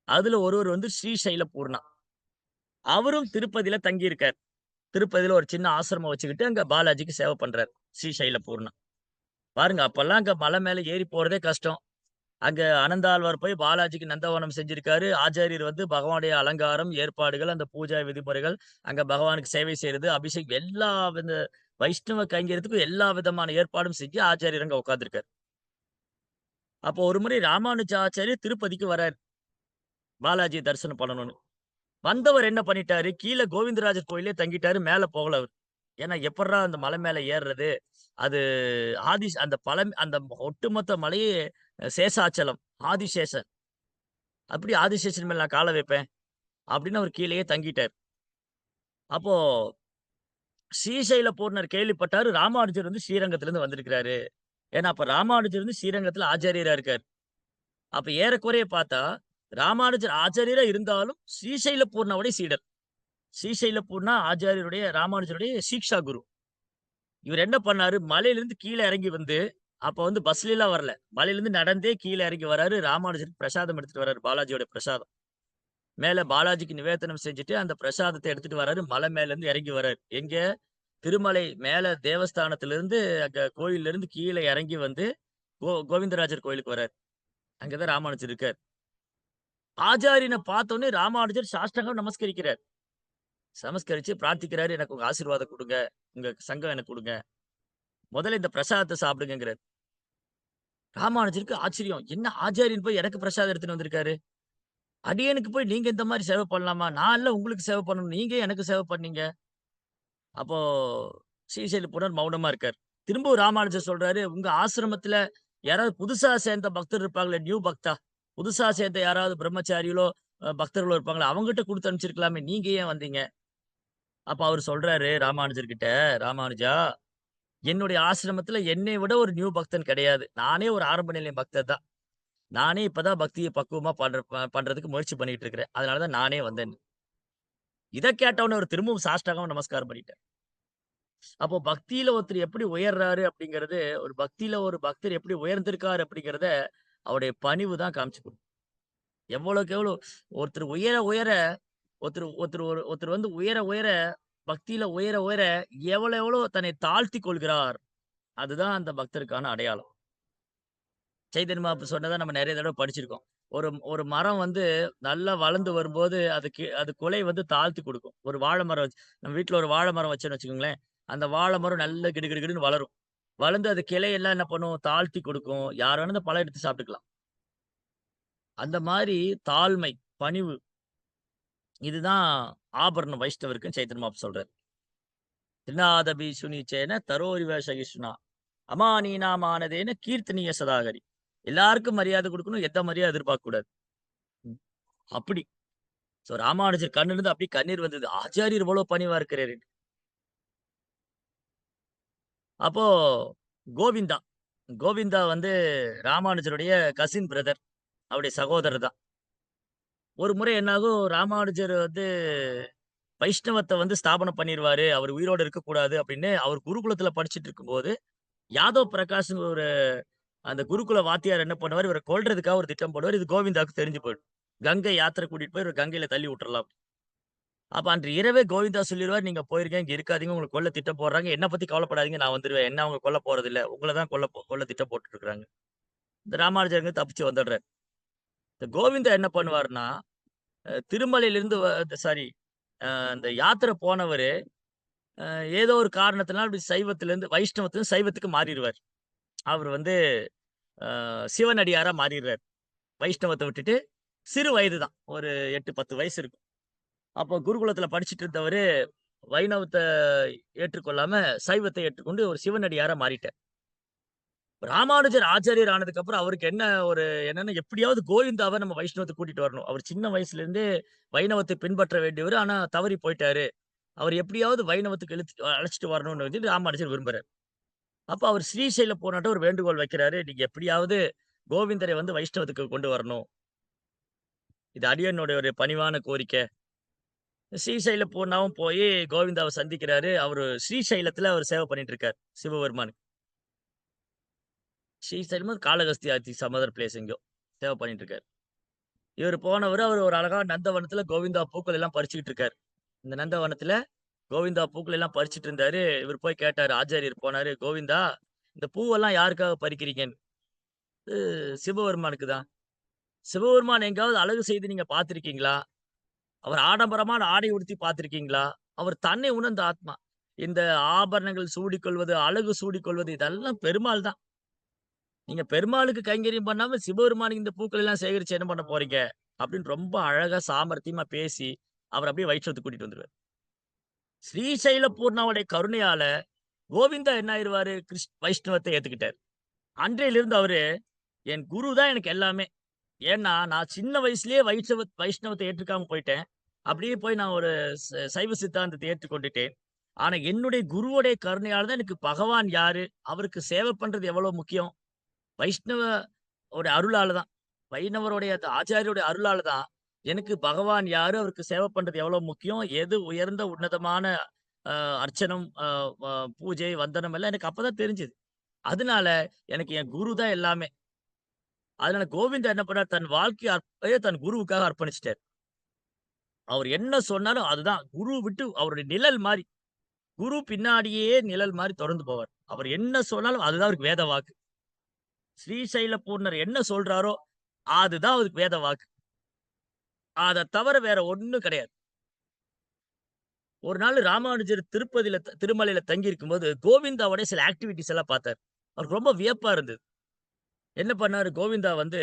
அதுல ஒருவர் ஸ்ரீசைல பூர்ணா. அவரும் திருப்பதியில தங்கியிருக்கார். திருப்பதியில ஒரு சின்ன ஆசிரமம் வச்சுக்கிட்டு அங்க பாலாஜிக்கு சேவை பண்றாரு. ஸ்ரீசைல பூர்ணா. பாருங்க அப்பல்லாம் அங்க மலை மேல ஏறி போறதே கஷ்டம். அங்க அனந்தாழ்வார் போய் பாலாஜிக்கு நந்தவனம் செஞ்சிருக்காரு. ஆச்சாரியர் பகவானுடைய அலங்காரம், ஏற்பாடுகள், அந்த பூஜை விதிமுறைகள், அங்க பகவானுக்கு சேவை செய்றது, அபிஷேகம் எல்லா வித வைஷ்ணவ கைங்கரியத்துக்கும் எல்லா விதமான ஏற்பாடும் செஞ்சு ஆச்சாரியர் அங்க உட்கார்ந்திருக்காரு. அப்போ ஒரு முறை ராமானுஜ ஆச்சாரியர் திருப்பதிக்கு வராரு. பாலாஜிய தரிசனம் பண்ணணும்னு. வந்தவர் என்ன பண்ணிட்டாரு, கீழ கோவிந்தராஜர் கோயில்லயே தங்கிட்டாரு. மேல போகல அவரு. ஏன்னா எப்புட்றா அந்த மலை மேல ஏறுறது? அது அந்த ஒட்டுமொத்த மலையே சேஷாச்சலம். ஆதிசேஷன். "எப்படி ஆதிசேஷன் மேல நான் கால வைப்பேன்?" அப்படின்னு அவர் கீழயே தங்கிட்டாரு. அப்போ ஸ்ரீசைல பூர்ணர் கேள்விப்பட்டாரு, ராமானுஜர் ஸ்ரீரங்கத்திலிருந்து வந்திருக்கிறாரு. ஏன்னா அப்ப ராமானுஜர் ஸ்ரீரங்கத்துல ஆச்சாரியரா இருக்காரு. அப்ப ஏறக்குறைய பார்த்தா, ராமானுஜர் ஆச்சாரியரா இருந்தாலும், ஸ்ரீசைல பூர்ணாவுடைய சீடர். ஸ்ரீசைல பூர்ணா ஆச்சாரியருடைய ராமானுஜருடைய சீக்ஷா குரு. இவரு என்ன பண்ணாரு, மலையிலிருந்து கீழ இறங்கி வந்து, அப்ப வந்து பஸ்லலாம் வரல. மலையிலிருந்து நடந்தே கீழ இறங்கி வராரு. ராமானுஜருக்கு பிரசாதம் எடுத்துட்டு வராரு. பாலாஜியோட பிரசாதம். மேல பாலாஜிக்கு நிவேதனம் செஞ்சுட்டு, அந்த பிரசாதத்த எடுத்துட்டு வராரு. மலை மேலருந்து இறங்கி வராரு. எங்க? திருமலை மேல தேவஸ்தானத்திலிருந்து அங்க கோயில்லருந்து கீழ இறங்கி வந்து, கோவிந்தராஜர் கோயிலுக்கு வராரு. அங்க தான் ராமானுஜர் இருக்காரு. ஆச்சாரியன பார்த்தோனே ராமானுஜர் சாஷ்டாங்கம் நமஸ்கரிக்கிறார். நமஸ்கரிச்சு பிரார்த்திக்கிறாரு. "எனக்கு உங்க ஆசீர்வாதம் குடுங்க. உங்க சங்கம் எனக்கு குடுங்க. முதல்ல இந்த பிரசாதத்த சாப்பிடுங்கங்கிறாரு." ராமானுஜருக்கு ஆச்சரியம். என்ன ஆச்சாரியன் போய் எனக்கு பிரசாதம் எடுத்துட்டு வந்திருக்காரு. அடியேனுக்கு போய் நீங்க இந்த மாரி சேவை பண்ணலாமா? நான்ல உங்களுக்கு சேவை பண்ணணும். நீங்க ஏன் எனக்கு சேவை பண்ணீங்க? அப்போ ஸ்ரீசைலபுரம் மௌனமா இருக்காரு. திரும்பவும் ராமானுஜர் சொல்றாரு, "உங்க ஆசிரமத்தில யாராவது புதுசா சேர்ந்த பக்தர் இருப்பாங்களே, நியூ பக்தா. புதுசா சேர்ந்த யாராவது பிரம்மச்சாரிகளோ, பக்தர்களோ இருப்பாங்களே, அவங்ககிட்ட குடுத்து அனுப்பிச்சிருக்கலாமே. நீங்க ஏன் வந்தீங்க?" அப்ப அவரு சொல்றாரு ராமானுஜர் கிட்ட, "ராமானுஜா, என்னுடைய ஆசிரமத்தில என்னை விட ஒரு நியூ பக்தன் கிடையாது. நானே ஒரு ஆரம்ப நிலை பக்தர் தான். நானே இப்ப தான் பக்திய பக்குவமா பண்றதுக்கு முயற்சி பண்ணிட்டு இருக்கிறேன். அதனால தான் நானே வந்தேன்." இத கேட்டவுடனே அவரு திரும்பவும் சாஷ்டாங்கமா நமஸ்காரம் பண்ணிட்டாரு. அப்போ பக்தியில ஒருத்தர் எப்படி உயர்றாரு அப்படிங்கிறது, ஒரு பக்தியில ஒரு பக்தர் எப்படி உயர்ந்திருக்காரு அப்படிங்கிறத, அவருடைய பணிவு தான் காமிச்சு குடுக்கும். எவ்வளவுக்கு எவ்வளோ ஒருத்தர் உயர உயர ஒருத்தர் ஒருத்தர் ஒருத்தர் வந்து உயர உயர பக்தியில உயர உயர எவ்வளோ எவ்வளோ தன்னை தாழ்த்திக் கொள்கிறார். அதுதான் அந்த பக்தருக்கான அடையாளம். சைதன்ய மகாபுரு சொன்னத நம்ம நெறைய தடவ படிச்சிருக்கோம். ஒரு ஒரு மரம் வந்து நல்லா வளர்ந்து வரும்போது, அது குலை வந்து தாழ்த்தி குடுக்கும். ஒரு வாழை மரம் நம்ம வீட்ல ஒரு வாழை மரம் வச்சோன்னு வச்சுக்கோங்களேன், அந்த வாழை மரம் நல்லா கிடுகிடுகிடுன்னு வளரும். வளர்ந்து அது கிளையெல்லாம் என்ன பண்ணும்? தாழ்த்தி குடுக்கும். யார் வேணா அந்த பழம் எடுத்து சாப்பிட்டுக்கலாம். அந்த மாரி தாழ்மை, பணிவு இதுதான் ஆபரணம் வைஷ்ணவருக்குன்னு சைத்தன்ய மகாபுரு சொல்றாரு. "திருநாதபி சுனிச்சேன தரோரிவ சகிஷ்ணுனா அமானீனாமானதேன கீர்த்தனீய சதாகரி." எல்லாருக்கும் மரியாதை குடுக்கணும். எந்த மரியாதை எதிர்பார்க்கக் கூடாது. ம். அப்படி. ராமானுஜர் கண்ணுலருந்து அப்படியே கண்ணீர் வந்தது. ஆச்சாரியர் இவ்வளவு பணிவா இருக்கிறாரே! அப்போ கோவிந்தா. கோவிந்தா வந்து ராமானுஜருடைய கசின் பிரதர். அவருடைய சகோதரர் தான். ஒரு முறை என்னாகும் ராமானுஜர் வந்து வைஷ்ணவத்த வந்து ஸ்தாபனம் பண்ணிருவாரு. அவர் உயிரோட இருக்கக்கூடாது அப்படின்னு அவர் குருகுலத்துல படிச்சுட்டு இருக்கும்போது, யாதவ் பிரகாஷ்ன்னு ஒரு அந்த குருகுல வாத்தியார் என்ன பண்ணுவாரு, இவர கொல்றதுக்காக ஒரு திட்டம் போடுவாரு. இது கோவிந்தாவுக்கு தெரிஞ்சு போயிடும். கங்கை யாத்திரை கூட்டிட்டு போய் இவர கங்கையில தள்ளி விட்டுறலாம். அப்ப அன்று இரவே கோவிந்தா சொல்லிருவாரு, "நீங்க போயிருங்க. இங்க இருக்காதீங்க. உங்கள கொல்ல திட்டம் போடுறாங்க. என்ன பத்தி கவலைப்படாதீங்க. நான் வந்துருவேன். என்ன அவங்க கொல்ல போறதில்ல. உங்கள தான் கொல்ல திட்டம் போட்டுட்டு இருக்காங்க." இந்த ராமானுஜர் அங்க தப்பிச்சு வந்துடுறாரு. இந்த கோவிந்தா என்ன பண்ணுவாருன்னா, திருமலையிலிருந்து சாரி அந்த யாத்திரை போனவரு, அ ஏதோ ஒரு காரணத்தினால இப்டி சைவத்திலிருந்து வைஷ்ணவத்திலிருந்து சைவத்துக்கு மாறிருவாரு. அவரு வந்து சிவனடியாரா மாறிர்றாரு. வைஷ்ணவத்த விட்டுட்டு சிறு வயது தான். ஒரு 8, 10 வயசு இருக்கும். அப்போ குருகுலத்தில படிச்சுட்டு இருந்தவரு, வைணவத்த ஏற்றுக்கொள்ளாம சைவத்தை ஏற்றுக்கொண்டு ஒரு சிவனடியாரா மாறிட்டார். ராமானுஜர் ஆச்சாரியர் ஆனதுக்கப்புறம் அவருக்கு என்ன ஒரு என்னன்னா, எப்படியாவது கோவிந்தாவ நம்ம வைஷ்ணவத்துக்கு கூட்டிட்டு வரணும். அவர் சின்ன வயசுலேருந்தே வைணவத்தை பின்பற்ற வேண்டியவரு. ஆனா தவறி போயிட்டாரு. அவர் எப்படியாவது வைணவத்துக்கு அழைச்சுட்டு வரணும்னு வந்து ராமானுஜர் விரும்புறாரு. அப்ப அவர் ஸ்ரீசைலம் போனாட்ட ஒரு வேண்டுகோள் வைக்கிறாரு. நீங்க எப்படியாவது கோவிந்தரை வந்து வைஷ்ணவத்துக்கு கொண்டு வரணும். இது அடியனுடைய ஒரு பணிவான கோரிக்கை. ஸ்ரீசைல பூர்ணாவும் போயி கோவிந்தாவ சந்திக்கிறாரு. அவரு ஸ்ரீசைலத்துல அவரு சேவை பண்ணிட்டு இருக்காரு. சிவபெருமானுக்கு. ஸ்ரீசைலம் காளகஸ்தி ஆத்தி சம் அதர் பிளேஸ் எங்கேயோ. சேவை பண்ணிட்டு இருக்காரு. இவரு போனவரு, அவரு ஒரு அழகா நந்தவனத்துல கோவிந்தா பூக்கள் எல்லாம் பறிச்சுக்கிட்டு இருக்காரு. இந்த நந்தவனத்துல கோவிந்தா பூக்கள் எல்லாம் பறிச்சுட்டு இருந்தாரு. இவரு போய் கேட்டாரு. ஆச்சாரியர் போனாரு. "கோவிந்தா, இந்த பூவெல்லாம் யாருக்காக பறிக்கிறீங்கன்னு?" "இது சிவபெருமானுக்கு தான்." "சிவபெருமான் எங்கேயாவது அழகு செய்து நீங்க பார்த்திருக்கீங்களா? அவர் ஆடம்பரமான ஆடை உடுத்தி பார்த்திருக்கீங்களா? அவர் தன்னை உணர்ந்த ஆத்மா. இந்த ஆபரணங்கள் சூடிக்கொள்வது, அழகு சூடிக்கொள்வது இதெல்லாம் பெருமாள் தான். நீங்க பெருமாளுக்கு கைங்கரியம் பண்ணாம சிவபெருமானுக்கு இந்த பூக்கள் எல்லாம் சேகரிச்சு என்ன பண்ண போறீங்க?" அப்படின்னு ரொம்ப அழகா சாமர்த்தியமா பேசி, அவர அப்படியே வைஷ்ணவத்துக்கு கூட்டிட்டு வந்துருவாரு. ஸ்ரீசைல பூர்ணாவுடைய கருணையால கோவிந்தா என்ன ஆயிருவாரு? வைஷ்ணவத்த ஏத்துக்கிட்டாரு. அன்றையிலிருந்து அவரு, "என் குரு தான் எனக்கு எல்லாமே." ஏன்னா, நான் சின்ன வயசுலயே வைஷ்ணவத்த ஏற்றுக்காம போயிட்டேன். அப்படியே போய் நான் ஒரு சைவ சித்தாந்தத்தை ஏற்றுக்கொண்டுட்டேன். ஆனா, என்னுடைய குருவுடைய கருணையால தான் எனக்கு பகவான் யாரு? அவருக்கு சேவை பண்றது எவ்வளவு முக்கியம்? வைஷ்ணவ ஒரு அருளால தான். வைணவருடைய அந்த ஆச்சாரியருடைய அருளால தான், எனக்கு பகவான் யாரு, அவருக்கு சேவை பண்றது எவ்வளோ முக்கியம், எது உயர்ந்த உன்னதமான அ அர்ச்சனம், அ வ பூஜை, வந்தனம் எல்லாம் எனக்கு அப்பதான் தெரிஞ்சது. அதனால எனக்கு என் குரு தான் எல்லாமே. அதனால கோவிந்தா என்ன பண்ணார், தன் வாழ்க்கைய தன் குருவுக்காக அர்ப்பணிச்சுட்டார். அவர் என்ன சொன்னாலும் அதுதான். குரு விட்டு அவருடைய நிழல் மாரி. குரு பின்னாடியே நிழல் மாரி தொடர்ந்து போவார். அவர் என்ன சொன்னாலும் அதுதான் அவருக்கு வேத வாக்கு. ஸ்ரீசைல பூர்ணர் என்ன சொல்றாரோ, அதுதான் அவருக்கு வேத வாக்கு. அத தவிர வேற ஒண்ணும் கிடையாது. ஒரு நாள் ராமானுஜர் திருப்பதியில திருமலையில தங்கி இருக்கும்போது, கோவிந்தாவோட சில ஆக்டிவிட்டீஸ் எல்லாம் பார்த்தார். அவருக்கு ரொம்ப வியப்பா இருந்தது. என்ன பண்ணாரு, கோவிந்தா வந்து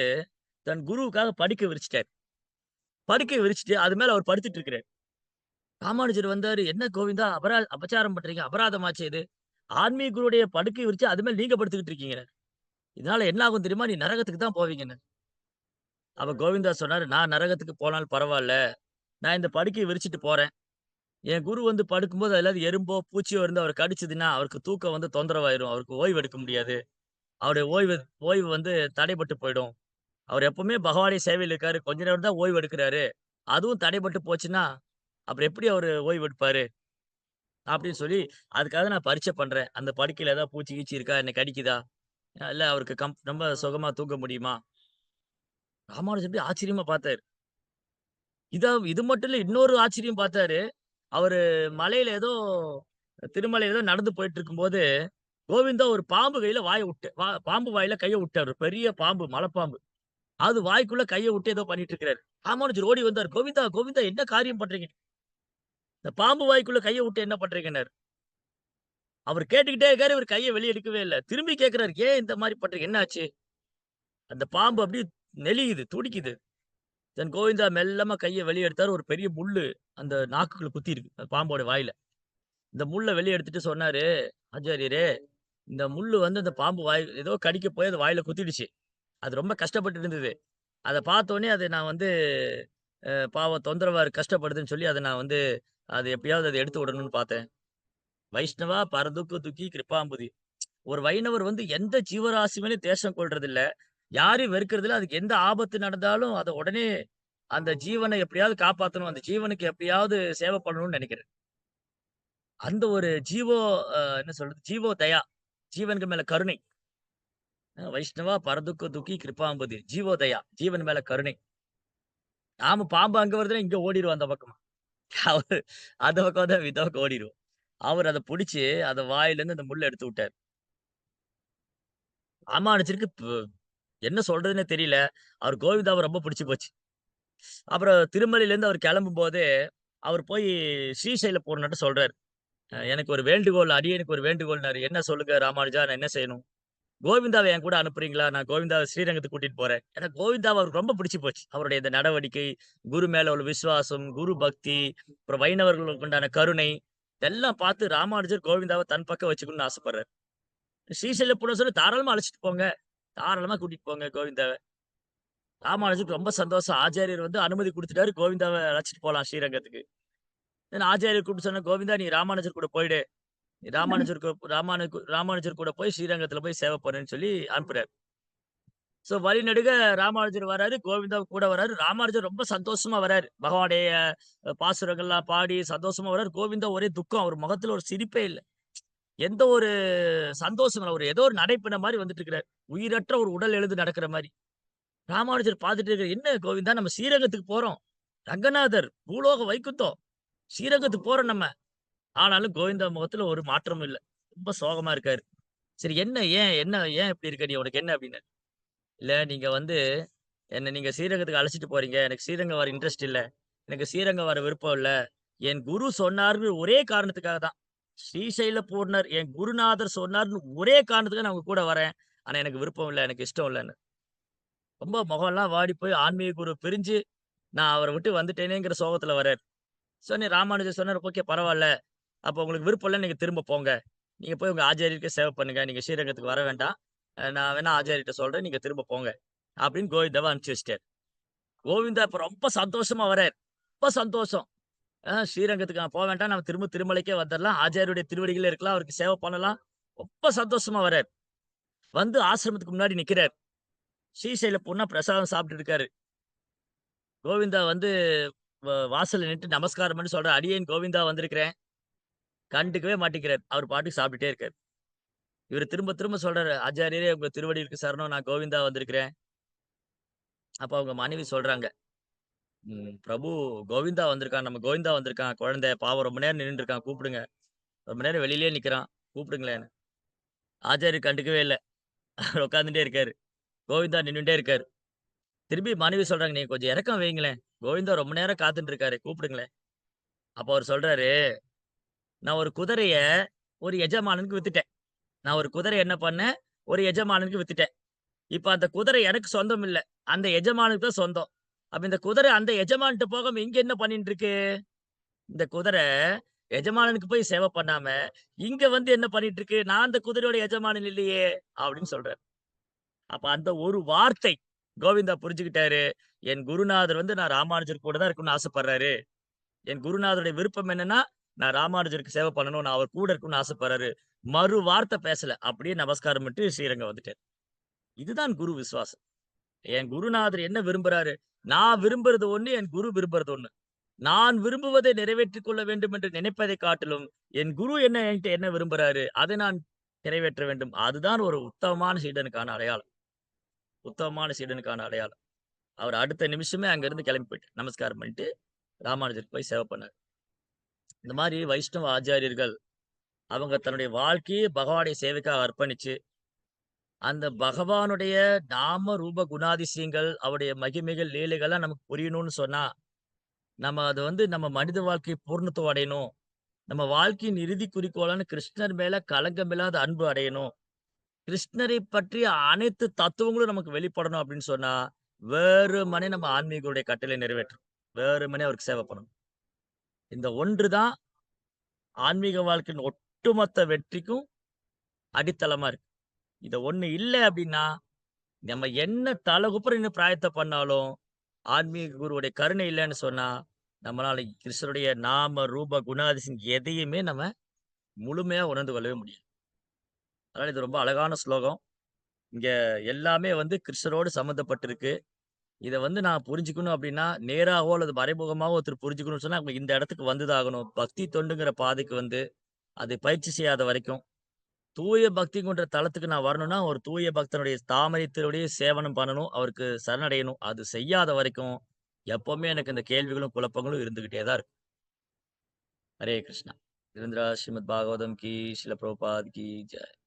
தன் குருவுக்காக படுக்கை விரிச்சுட்டாரு. படுக்கை விரிச்சுட்டு அது மேல அவர் படுத்துட்டு இருக்கிறாரு. ராமானுஜர் வந்தாரு. "என்ன கோவிந்தா அபச்சாரம் பண்றீங்க? அபராதமாச்சே இது. ஆன்மீக குருவுடைய படுக்கை விரிச்சு அது மேல நீங்க படுத்துக்கிட்டு இருக்கீங்கன்னு. இதனால என்ன ஆகும் தெரியுமா? நீ நரகத்துக்கு தான் போவீங்கன்னு." அப்ப கோவிந்தா சொன்னாரு, "நான் நரகத்துக்கு போனாலும் பரவால்ல. நான் இந்த படுக்கைய விரிச்சுட்டு போறேன். என் குரு வந்து படுக்கும்போது அதுல எறும்போ, பூச்சியோ இருந்து அவர கடிச்சதுன்னா, அவருக்கு தூக்கம் வந்து தொந்தரவாயிரும். அவருக்கு ஓய்வு எடுக்க முடியாது. அவருடைய ஓய்வு ஓய்வு வந்து தடைபட்டு போயிடும். அவர் எப்பவுமே பகவானுடைய சேவையில இருக்காரு. கொஞ்ச நேரம் தான் ஓய்வு எடுக்குறாரு. அதுவும் தடைபட்டு போச்சுன்னா, அப்புறம் எப்படி அவரு ஓய்வு எடுப்பாரு?" அப்படின்னு சொல்லி, "அதுக்காக நான் பரீட்சை பண்றேன். அந்த படுக்கையில ஏதாவது பூச்சி கீச்சி இருக்கா? என்ன கடிக்குதா? இல்ல அவருக்கு ரொம்ப சுகமா தூங்க முடியுமா?" ராமானுஜர் அப்படியே ஆச்சரியமா பார்த்தாரு. இது மட்டும் இல்ல, இன்னொரு ஆச்சரியம் பார்த்தாரு. அவரு மலையில ஏதோ திருமலையில ஏதோ நடந்து போயிட்டு இருக்கும்போது, கோவிந்தா ஒரு பாம்பு கையில வாய விட்டு பாம்பு வாயில கைய விட்டாரு. ஒரு பெரிய பாம்பு, மலைப்பாம்பு. அது வாய்க்குள்ள கைய விட்டு ஏதோ பண்ணிட்டு இருக்கிறாரு. ராமானுஜர் ஓடி வந்தாரு. "கோவிந்தா, கோவிந்தா என்ன காரியம் பண்றீங்க? இந்த பாம்பு வாய்க்குள்ள கைய விட்டு என்ன பண்றீங்கன்னாரு." அவரு கேட்டுக்கிட்டே இருக்காரு. இவரு கைய வெளிய எடுக்கவே இல்ல. திரும்பி கேட்கிறாரு. "ஏன் இந்த மாரி பண்றீங்க? என்ன ஆச்சு?" அந்த பாம்பு அப்படியே நெளியுது, துடிக்குது. தென் கோவிந்தா மெல்லமா கைய வெளிய எடுத்தாரு. ஒரு பெரிய முள்ளு அந்த நாக்குக்குள்ள குத்திருக்கு. அந்த பாம்போட வாயில. இந்த முள்ள வெளிய எடுத்துட்டு சொன்னாரு, "ஆச்சாரியரே, இந்த முள்ளு வந்து அந்த பாம்பு ஏதோ கடிக்க போய் அது வாயில குத்திடுச்சு. அது ரொம்ப கஷ்டப்பட்டு இருந்தது. அத பார்த்தோனே அது நான் வந்து பாவம் தொந்தரவா இருக்கு, கஷ்டப்படுதுன்னு சொல்லி அத நான் வந்து அது எப்படியாவது அத எடுத்து விடணும்னு பார்த்தேன். வைஷ்ணவா பரதுக்கு துக்கி கிருபாம்புதி." ஒரு வைணவர் வந்து எந்த ஜீவராசி மேலயும் தேசம் கொள்றதில்ல. யாரையும் வெறுக்கிறதில்ல. அதுக்கு எந்த ஆபத்து நடந்தாலும் அத உடனே அந்த ஜீவன எப்படியாவது காப்பாத்தணும். அந்த ஜீவனுக்கு எப்படியாவது சேவை பண்ணணும்னு நெனைக்கிறாரு. அந்த ஒரு என்ன சொல்றது? ஜீவோ தயா. ஜீவன்கள் மேல கருணை. வைஷ்ணவா பரதுக்க துக்கி கிருபாம்பதி. ஜீவோ தயா. ஜீவன் மேல கருணை. நாம பாம்பு அங்க வருதுன்னா இங்க ஓடிருவோம் அந்த பக்கமா. அவரு அந்த பக்கம் வந்தா இந்த பக்கம் ஓடிருவோம். அவரு அத புடிச்சு அத வாயிலருந்து அந்த முள்ள எடுத்து விட்டாரு. ராமானுஜருக்கு என்ன சொல்றதுன்னே தெரியல. அவர் கோவிந்தாவ ரொம்ப பிடிச்சு போச்சு. அப்புறம் திருமலையிலேருந்து அவர் கிளம்பும்போது, அவர் போய் ஸ்ரீசைல பூர்ணர்ட்ட சொல்றாரு. எனக்கு ஒரு வேண்டுகோள், அடியேனுக்கு ஒரு வேண்டுகோள்னாரு. "என்ன சொல்லுங்க ராமானுஜா, நான் என்ன செய்யணும்?" "கோவிந்தாவ என் கூட அனுப்புறீங்களா? நான் கோவிந்தாவ ஸ்ரீரங்கத்துக்கு கூட்டிட்டு போறேன்." ஏன்னா கோவிந்தாவ அவருக்கு ரொம்ப பிடிச்சு போச்சு. அவருடைய இந்த நடவடிக்கை, குரு மேல உள்ள விசுவாசம், குரு பக்தி, அப்புறம் வைணவர்களுக்கு உண்டான கருணை, இதெல்லாம் பார்த்து ராமானுஜர் கோவிந்தாவ தன் பக்கம் வச்சுக்கணும்னு ஆசைப்படுறாரு. ஸ்ரீசைல பூர்ணர் சொன்னா, "தாராளமா அழைச்சுட்டு போங்க. தாராளமா கூட்டிட்டு போங்க கோவிந்தாவ." ராமானுஜருக்கு ரொம்ப சந்தோஷம். ஆச்சாரியர் வந்து அனுமதி குடுத்துட்டாரு. கோவிந்தாவ அழைச்சுட்டு போலாம் ஸ்ரீரங்கத்துக்கு. நான் ஆச்சாரியர் கூப்பிட்டு சொன்னேன், "கோவிந்தா நீ ராமானுஜர் கூட போயிடு. நீ ராமானுஜர் கூட போய் ஸ்ரீரங்கத்துல போய் சேவை பண்ணுன்னு" சொல்லி அனுப்புறாரு. வழிநெடுக ராமானுஜர் வராரு. கோவிந்தா கூட வராரு. ராமானுஜர் ரொம்ப சந்தோஷமா வராரு. பகவானுடைய பாசுரங்கள்லாம் பாடி சந்தோஷமா வராரு. கோவிந்தா ஒரே துக்கம். அவர் முகத்துல ஒரு சிரிப்பே இல்ல. எந்த ஒரு சந்தோஷம் இல்ல. ஏதோ ஒரு நடைப்பிண மாரி வந்துட்டு இருக்கிறாரு. உயிரற்ற ஒரு உடல் எழுந்து நடக்கிற மாரி. ராமானுஜர் பார்த்துட்டு இருக்காரு. "என்ன கோவிந்தா நம்ம ஸ்ரீரங்கத்துக்கு போறோம். ரங்கநாதர், பூலோக வைகுந்தம். ஸ்ரீரங்கத்துக்கு போறோம் நம்ம." ஆனாலும் கோவிந்தா முகத்துல ஒரு மாற்றமும் இல்ல. ரொம்ப சோகமா இருக்காரு. சரி என்ன? ஏன் இப்படி இருக்க நீ? உனக்கு என்ன? அப்டின்னாரு. "இல்ல நீங்க வந்து என்ன நீங்க ஸ்ரீரங்கத்துக்கு அழைச்சிட்டு போறீங்க. எனக்கு ஸ்ரீரங்கம் வர இன்ட்ரெஸ்ட் இல்ல. எனக்கு ஸ்ரீரங்கம் வர விருப்பம் இல்ல. என் குரு சொன்னார்ன்னு ஒரே காரணத்துக்காக தான். ஸ்ரீசைல பூர்ணர் என் குருநாதர் சொன்னார்ன்னு ஒரே காரணத்துக்காக நான் உங்க கூட வரேன். ஆனா எனக்கு விருப்பம் இல்ல. எனக்கு இஷ்டம் இல்லன்னு." ரொம்ப முகம்லாம் வாடி போய் ஆன்மீக குரு பிரிஞ்சு, நான் அவர விட்டு வந்துட்டேனேங்கிற சோகத்துல வராரு. சொன்னேன் ராமானுஜர் சொன்னாரு, "ஓகே பரவால்ல. அப்ப உங்களுக்கு விருப்பம் இல்ல நீங்க திரும்ப போங்க. நீங்க போய் உங்க ஆச்சாரியருக்கே சேவை பண்ணுங்க. நீங்க ஸ்ரீரங்கத்துக்கு வர வேண்டாம். நான் வேணா ஆச்சாரியர்ட்ட சொல்றேன். நீங்க திரும்ப போங்க." அப்படின்னு கோவிந்தாவ அனுப்பிச்சு வச்சுட்டாரு. கோவிந்தா இப்ப ரொம்ப சந்தோஷமா வராரு. ரொம்ப சந்தோஷம். ஸ்ரீரங்கத்துக்கு நான் போ வேண்டாம். நம்ம திரும்ப திருமலைக்கே வந்துரலாம். ஆச்சாரியுடைய திருவடிகள்ல இருக்கலாம். அவருக்கு சேவை பண்ணலாம். ரொம்ப சந்தோஷமா வராரு. வந்து ஆசிரமத்துக்கு முன்னாடி நிக்கிறாரு. ஸ்ரீசைல போனா பிரசாதம் சாப்பிட்டுட்டு இருக்காரு. கோவிந்தா வந்து வாசல்ல நின்னுட்டு நமஸ்காரம் பண்ணி சொல்றார், "அடியேன் கோவிந்தா வந்திருக்கிறேன்." கண்டுக்கவே மாட்டேங்கிறாரு. அவர் பாட்டுக்கு சாப்பிட்டுட்டே இருக்காரு. இவரு திரும்ப திரும்ப சொல்றாரு, "ஆச்சாரியரே உங்க திருவடிகளுக்கு சரணம். நான் கோவிந்தா வந்திருக்கிறேன்." அப்ப அவங்க மனைவி சொல்றாங்க, பிரபு கோவிந்தா வந்திருக்கான். நம்ம கோவிந்தா வந்திருக்கான். குழந்தை பாவம் ரொம்ப நேரம் நின்னுட்டு இருக்கான். கூப்பிடுங்க. ரொம்ப நேரம் வெளியிலேயே நிக்கிறான். கூப்பிடுங்களேன்னு." ஆச்சாரியர் கண்டுக்கவே இல்ல. அவர் உட்கார்ந்துட்டே இருக்காரு. கோவிந்தா நின்னுட்டே இருக்காரு. திருப்பி மனைவி சொல்றாங்க, "நீங்க கொஞ்சம் இரக்கம் வையுங்களேன். கோவிந்தா ரொம்ப நேரம் காத்துட்டு இருக்காரு. கூப்பிடுங்களேன்." அப்ப அவர் சொல்றாரு, "நான் ஒரு குதிரைய ஒரு எஜமானனுக்கு வித்துட்டேன். நான் ஒரு குதிரைய என்ன பண்ணேன், ஒரு எஜமானனுக்கு வித்துட்டேன். இப்ப அந்த குதிரை எனக்கு சொந்தம் இல்ல. அந்த எஜமானுக்கு தான் சொந்தம். அப்ப இந்த குதிரை அந்த எஜமான்ட்ட போகாம இங்க என்ன பண்ணிட்டு இருக்கு? இந்த குதிரை எஜமானனுக்கு போய் சேவை பண்ணாம, இங்க வந்து என்ன பண்ணிட்டு இருக்கு? நான் அந்த குதிரையோட எஜமானன் இல்லையே!" அப்படின்னு சொல்றாரு. அப்ப அந்த ஒரு வார்த்தை கோவிந்தா புரிஞ்சுக்கிட்டாரு. என் குருநாதர் வந்து நான் ராமானுஜர் கூட தான் இருக்கணும்னு ஆசைப்படுறாரு. என் குருநாதருடைய விருப்பம் என்னன்னா, நான் ராமானுஜருக்கு சேவை பண்ணணும். நான் அவர் கூட இருக்கணும்னு ஆசைப்படுறாரு. மறு வார்த்தை பேசல. அப்படியே நமஸ்காரம் பண்ணிட்டு ஸ்ரீரங்கம் வந்துட்டாரு. இதுதான் குரு விசுவாசம். என் குருநாதர் என்ன விரும்புறாரு? நான் விரும்புறது ஒண்ணு, என் குரு விரும்புறது ஒண்ணு. நான் விரும்புவதை நிறைவேற்றிக் கொள்ள வேண்டும் என்று நினைப்பதைக் காட்டிலும், என் குரு என்கிட்ட என்ன விரும்புறாரு? அதை நான் நிறைவேற்ற வேண்டும். அதுதான் ஒரு உத்தமமான சீடனுக்கான அடையாளம். உத்தமமான சீடனுக்கான அடையாளம். அவர் அடுத்த நிமிஷமே அங்கிருந்து கிளம்பி போயிட்டார். நமஸ்காரம் பண்ணிட்டு ராமானுஜருக்கு போய் சேவை பண்ணாரு. இந்த மாரி வைஷ்ணவ ஆச்சாரியர்கள் அவங்க தன்னுடைய வாழ்க்கையே பகவானுடைய சேவைக்காக அர்ப்பணிச்சு, அந்த பகவானுடைய நாம, ரூப, குணாதிசயங்கள், அவருடைய மகிமைகள், லீலைகள்லாம் நமக்கு புரியணும்னு சொன்னா, நம்ம அது வந்து நம்ம மனித வாழ்க்கை பூர்ணத்துவம் அடையணும். நம்ம வாழ்க்கையின் இறுதி குறிக்கோளான கிருஷ்ணர் மேல களங்கமில்லாத அன்பு அடையணும். கிருஷ்ணரை பற்றிய அனைத்து தத்துவங்களும் நமக்கு வெளிப்படணும் அப்படின்னு சொன்னா, வெறுமனே நம்ம ஆன்மீகருடைய கட்டளை நிறைவேற்றணும். வெறுமனே அவருக்கு சேவை பண்ணணும். இந்த ஒன்று தான் ஆன்மீக வாழ்க்கையின் ஒட்டுமொத்த வெற்றிக்கும் அடித்தளமா இருக்கு. இத ஒண்ணு இல்ல அப்படின்னா, நம்ம என்ன தலகுப்புற நின்னு பிராயத்த பண்ணாலும், ஆன்மீக குருவுடைய கருணை இல்லன்னு சொன்னா, நம்மளால கிருஷ்ணருடைய நாம, ரூப, குணாதிசயம் எதையுமே நம்ம முழுமையா உணர்ந்து கொள்ளவே முடியாது. அதனால இது ரொம்ப அழகான ஸ்லோகம். இங்க எல்லாமே வந்து கிருஷ்ணரோடு சம்மந்தப்பட்டிருக்கு. இத வந்து நான் புரிஞ்சுக்கணும் அப்டின்னா, நேராவோ அல்லது மறைமுகமாவோ ஒருத்தர் புரிஞ்சுக்கணும்னு சொன்னா, அவங்க இந்த இடத்துக்கு வந்துதான் ஆகணும். பக்தி தொண்டுங்கிற பாதைக்கு வந்து, அதை பயிற்சி செய்யாத வரைக்கும், தூய பக்திக்குன்ற தளத்துக்கு நான் வரணும்னா, ஒரு தூய பக்தனுடைய தாமரை திருவடியை சேவனம் பண்ணணும். அவருக்கு சரணடையணும். அது செய்யாத வரைக்கும், எப்பவுமே எனக்கு இந்த கேள்விகளும், குழப்பங்களும் இருந்துகிட்டே தான் இருக்கும். ஹரே கிருஷ்ணா. கிரந்தராஜ் ஸ்ரீமத் பாகவதம் கி, ஸ்ரீல பிரபுபாத் கி ஜெய்.